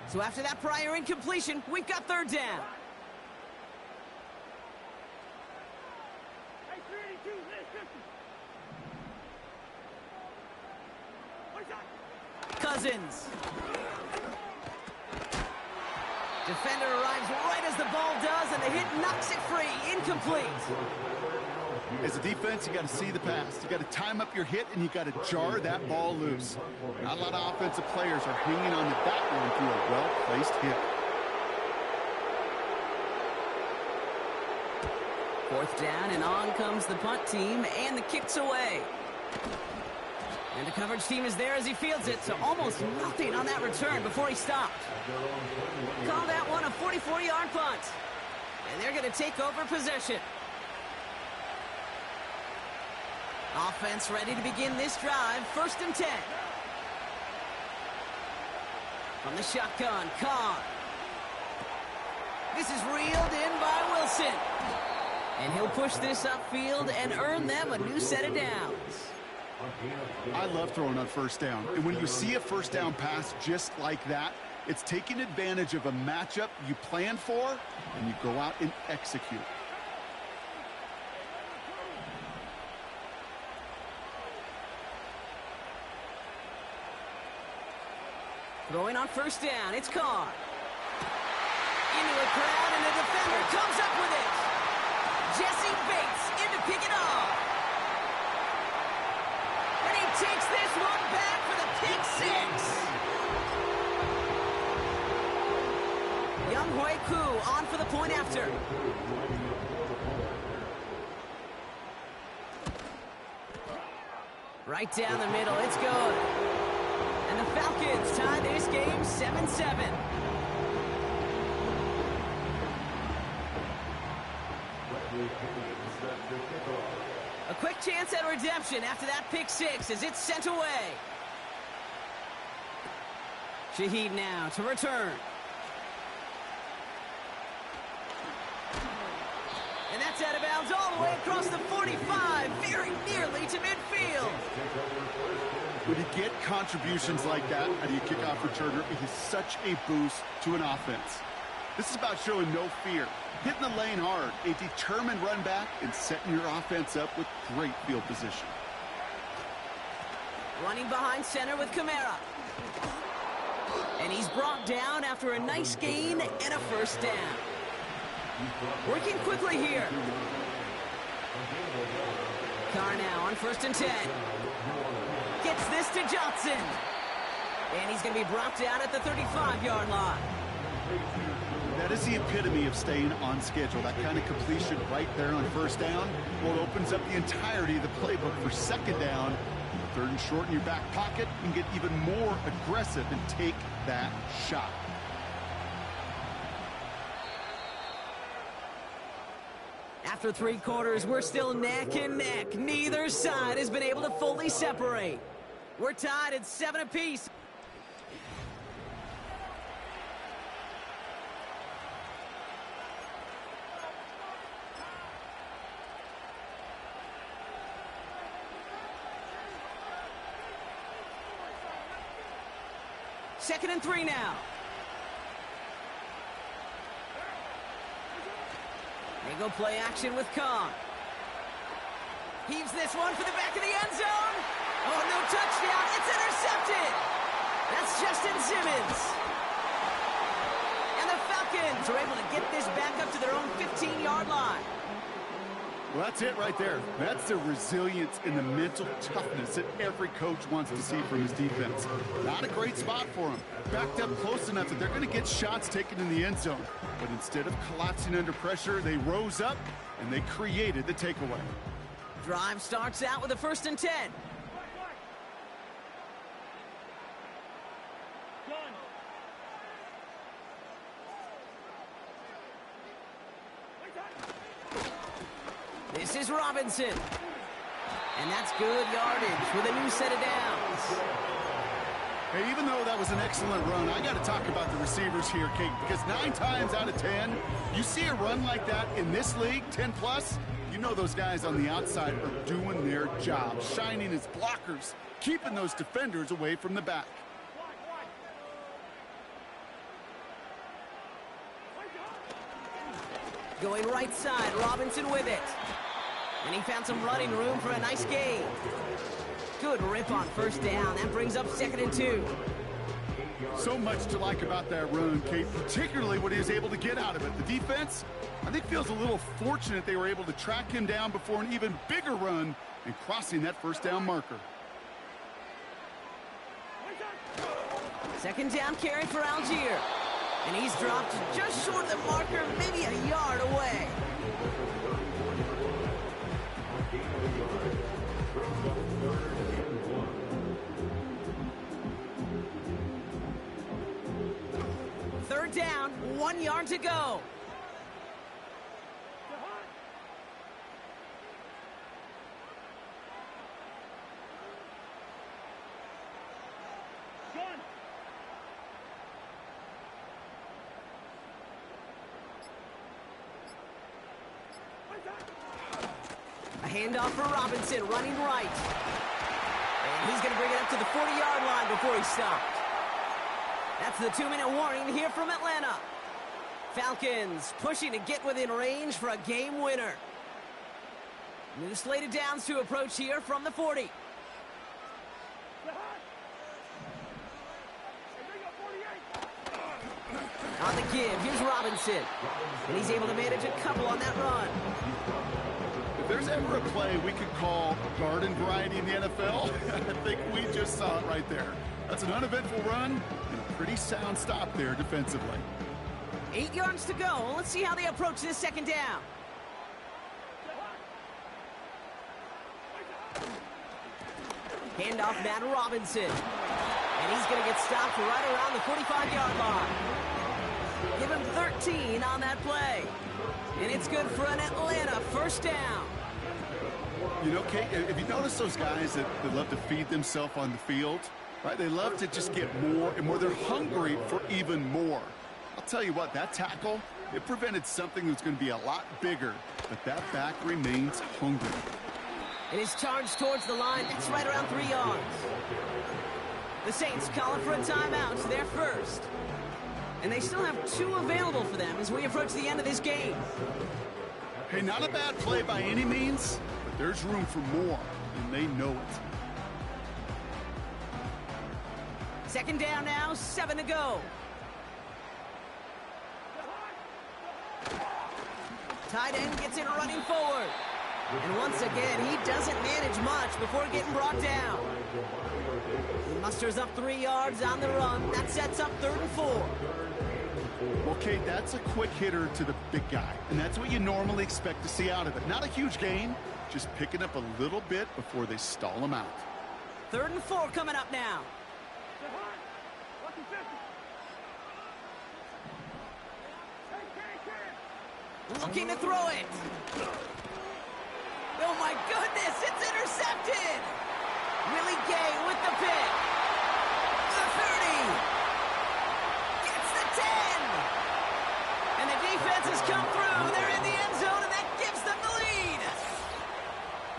[SPEAKER 5] So after that prior incompletion, we've got 3rd down. Cousins. Defender arrives right as the ball does, and the hit knocks it free. Incomplete.
[SPEAKER 6] As a defense, you got to see the pass. You got to time up your hit, and you got to jar that ball loose. Not a lot of offensive players are hanging on to that one through a well-placed hit.
[SPEAKER 5] 4th down, and on comes the punt team, and the kick's away. And the coverage team is there as he fields it, so almost nothing on that return before he stopped. Call that one a 44-yard punt. And they're going to take over possession. Offense ready to begin this drive. 1st and 10. From the shotgun, Carr. This is reeled in by Wilson. And he'll push this upfield and earn them a new set of downs.
[SPEAKER 6] I love throwing on first down. And when you see a first down pass just like that, it's taking advantage of a matchup you plan for, and you go out and execute.
[SPEAKER 5] Throwing on first down, it's Carr. Into a crowd, and the defender comes up with it. Jesse Bates in to pick it off. And he takes this one back for the pick 6. Young Hui Koo on for the point after. Right down the middle, it's good. And the Falcons tie this game 7-7. A quick chance at redemption after that pick 6 as it's sent away. Shaheed now to return. And that That's out of bounds all the way across the 45, very nearly to midfield.
[SPEAKER 6] When you get contributions like that out of your kickoff returner, it is such a boost to an offense. This is about showing no fear, hitting the lane hard, a determined run back, and setting your offense up with great field position.
[SPEAKER 5] Running behind center with Kamara. And he's brought down after a nice gain and a first down. Working quickly here. Carr now on 1st and 10. Gets this to Johnson. And he's going to be brought down at the 35-yard line.
[SPEAKER 6] That is the epitome of staying on schedule. That kind of completion right there on 1st down. Well, it opens up the entirety of the playbook for 2nd down. 3rd and short in your back pocket. You can get even more aggressive and take that shot.
[SPEAKER 5] After 3 quarters, we're still neck and neck. Neither side has been able to fully separate. We're tied at 7 apiece. Second and 3 now. They go play action with Khan. Heaves this one for the back of the end zone. Oh, no touchdown. It's intercepted. That's Justin Simmons. And the Falcons are able to get this back up to their own 15-yard line.
[SPEAKER 6] Well, that's it right there. That's the resilience and the mental toughness that every coach wants to see from his defense. Not a great spot for him. Backed up close enough that they're going to get shots taken in the end zone. But instead of collapsing under pressure, they rose up and they created the takeaway.
[SPEAKER 5] Drive starts out with a 1st and 10. This is Robinson. And that's good yardage with a new set of downs.
[SPEAKER 6] Hey, even though that was an excellent run, I got to talk about the receivers here, Kate, because 9 times out of 10, you see a run like that in this league, 10 plus, you know those guys on the outside are doing their job, shining as blockers, keeping those defenders away from the back.
[SPEAKER 5] Going right side, Robinson with it. And he found some running room for a nice gain. Good rip on 1st down. That brings up 2nd and 2.
[SPEAKER 6] So much to like about that run, Kate, particularly what he was able to get out of it. The defense, I think, feels a little fortunate they were able to track him down before an even bigger run and crossing that 1st down marker.
[SPEAKER 5] 2nd down carry for Algier. And he's dropped just short of the marker, maybe a yard away. Third down, 1 yard to go. A handoff for Robinson, running right. And he's going to bring it up to the 40-yard line before he stopped. That's the 2-minute warning here from Atlanta. Falcons pushing to get within range for a game winner. New slate of downs to approach here from the 40. On the give, here's Robinson. And he's able to manage a couple on that run.
[SPEAKER 6] If there's ever a play we could call garden variety in the NFL, I think we just saw it right there. That's an uneventful run and a pretty sound stop there defensively.
[SPEAKER 5] 8 yards to go. Let's see how they approach this 2nd down. Handoff, Matt Robinson. And he's going to get stopped right around the 45-yard line. Give him 13 on that play. And it's good for an Atlanta 1st down.
[SPEAKER 6] You know, Kate, if you notice those guys that love to feed themselves on the field, right? They love to just get more and more. They're hungry for even more. I'll tell you what, that tackle It prevented something that's going to be a lot bigger, but that back remains hungry.
[SPEAKER 5] It is charged towards the line. That's right around 3 yards. The Saints calling for a timeout. They're first. And they still have 2 available for them as we approach the end of this game.
[SPEAKER 6] Hey, not a bad play by any means, but there's room for more, and they know it.
[SPEAKER 5] Second down now, 7 to go. Tight end gets it running forward. And once again, he doesn't manage much before getting brought down. He musters up 3 yards on the run. That sets up 3rd and 4.
[SPEAKER 6] Okay, that's a quick hitter to the big guy, and that's what you normally expect to see out of it. Not a huge gain, just picking up a little bit before they stall him out.
[SPEAKER 5] 3rd and 4 coming up now. Looking to throw it. Oh my goodness, it's intercepted. Willie Gay with the pick. The 30. Gets the 10. And the defense has come through. They're in the end zone, and that gives them the lead.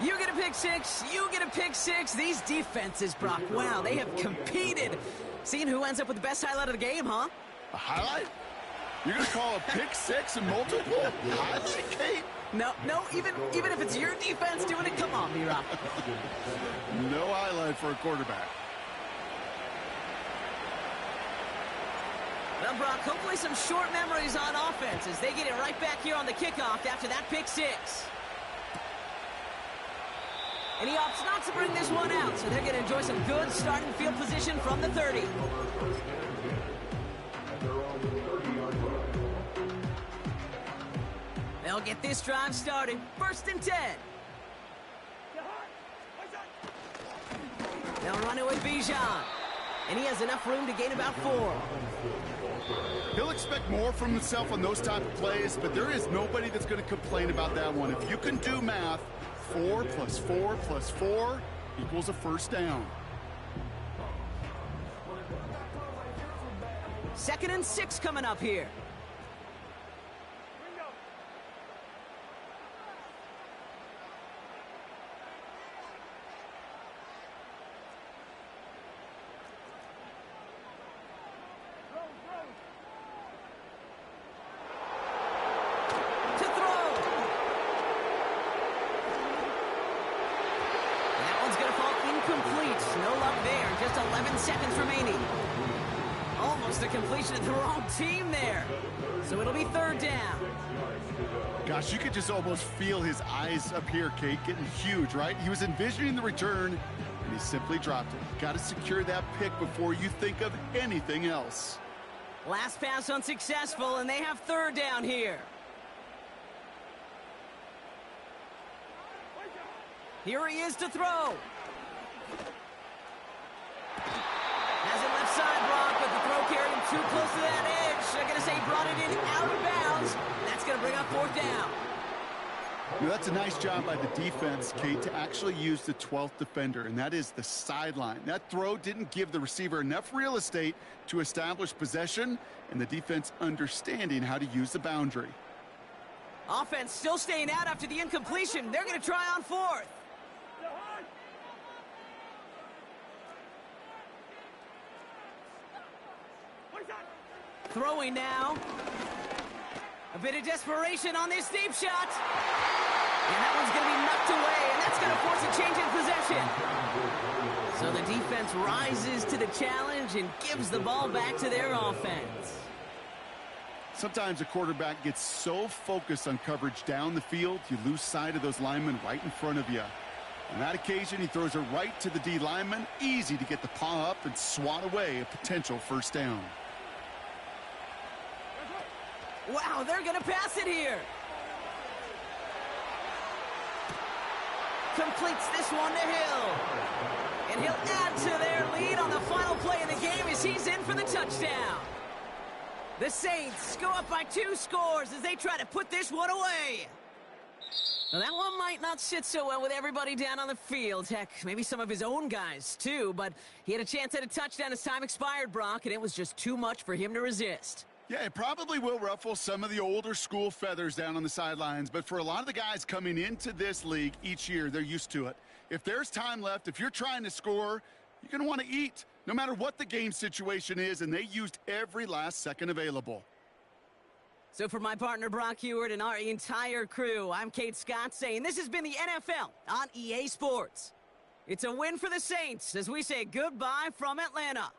[SPEAKER 5] You get a pick six. You get a pick six. These defenses, Brock, wow, they have competed. Seeing who ends up with the best highlight of the game, huh?
[SPEAKER 6] A highlight? You're going to call a pick six and multiple highlight, Kate?
[SPEAKER 5] No, even if it's your defense doing it, come on, B-Rock.
[SPEAKER 6] No highlight for a quarterback.
[SPEAKER 5] Well, Brock, hopefully some short memories on offense as they get it right back here on the kickoff after that pick six. And he opts not to bring this one out, so they're going to enjoy some good starting field position from the 30. They'll get this drive started. 1st and 10. They'll run it with Bijan. And he has enough room to gain about 4.
[SPEAKER 6] He'll expect more from himself on those type of plays, but there is nobody that's going to complain about that one. If you can do math, 4 plus 4 plus 4 equals a first down.
[SPEAKER 5] 2nd and 6 coming up here. Just 11 seconds remaining. Almost a completion of the wrong team there. So it'll be 3rd down.
[SPEAKER 6] Gosh, you could just almost feel his eyes up here, Kate, getting huge, right? He was envisioning the return, and he simply dropped it. Got to secure that pick before you think of anything else.
[SPEAKER 5] Last pass unsuccessful, and they have 3rd down here. Here he is to throw. Has it left side, Brock, but the throw carried him too close to that edge. They're going to say he brought it in out of bounds. That's going to bring up 4th down.
[SPEAKER 6] You know, that's a nice job by the defense, Kate, to actually use the 12th defender, and that is the sideline. That throw didn't give the receiver enough real estate to establish possession, and the defense understanding how to use the boundary.
[SPEAKER 5] Offense still staying out after the incompletion. They're going to try on 4th. Throwing now. A bit of desperation on this deep shot. And that one's going to be knocked away, and that's going to force a change in possession. So the defense rises to the challenge and gives the ball back to their offense.
[SPEAKER 6] Sometimes a quarterback gets so focused on coverage down the field, you lose sight of those linemen right in front of you. On that occasion, he throws it right to the D lineman. Easy to get the paw up and swat away a potential first down.
[SPEAKER 5] Wow, they're going to pass it here. Completes this one to Hill. And he'll add to their lead on the final play of the game as he's in for the touchdown. The Saints go up by 2 scores as they try to put this one away. Now, that one might not sit so well with everybody down on the field. Heck, maybe some of his own guys, too. But he had a chance at a touchdown as time expired, Brock, and it was just too much for him to resist.
[SPEAKER 6] Yeah, it probably will ruffle some of the older school feathers down on the sidelines, but for a lot of the guys coming into this league each year, they're used to it. If there's time left, if you're trying to score, you're going to want to eat, no matter what the game situation is, and they used every last second available.
[SPEAKER 5] So for my partner Brock Heward and our entire crew, I'm Kate Scott saying this has been the NFL on EA Sports. It's a win for the Saints as we say goodbye from Atlanta.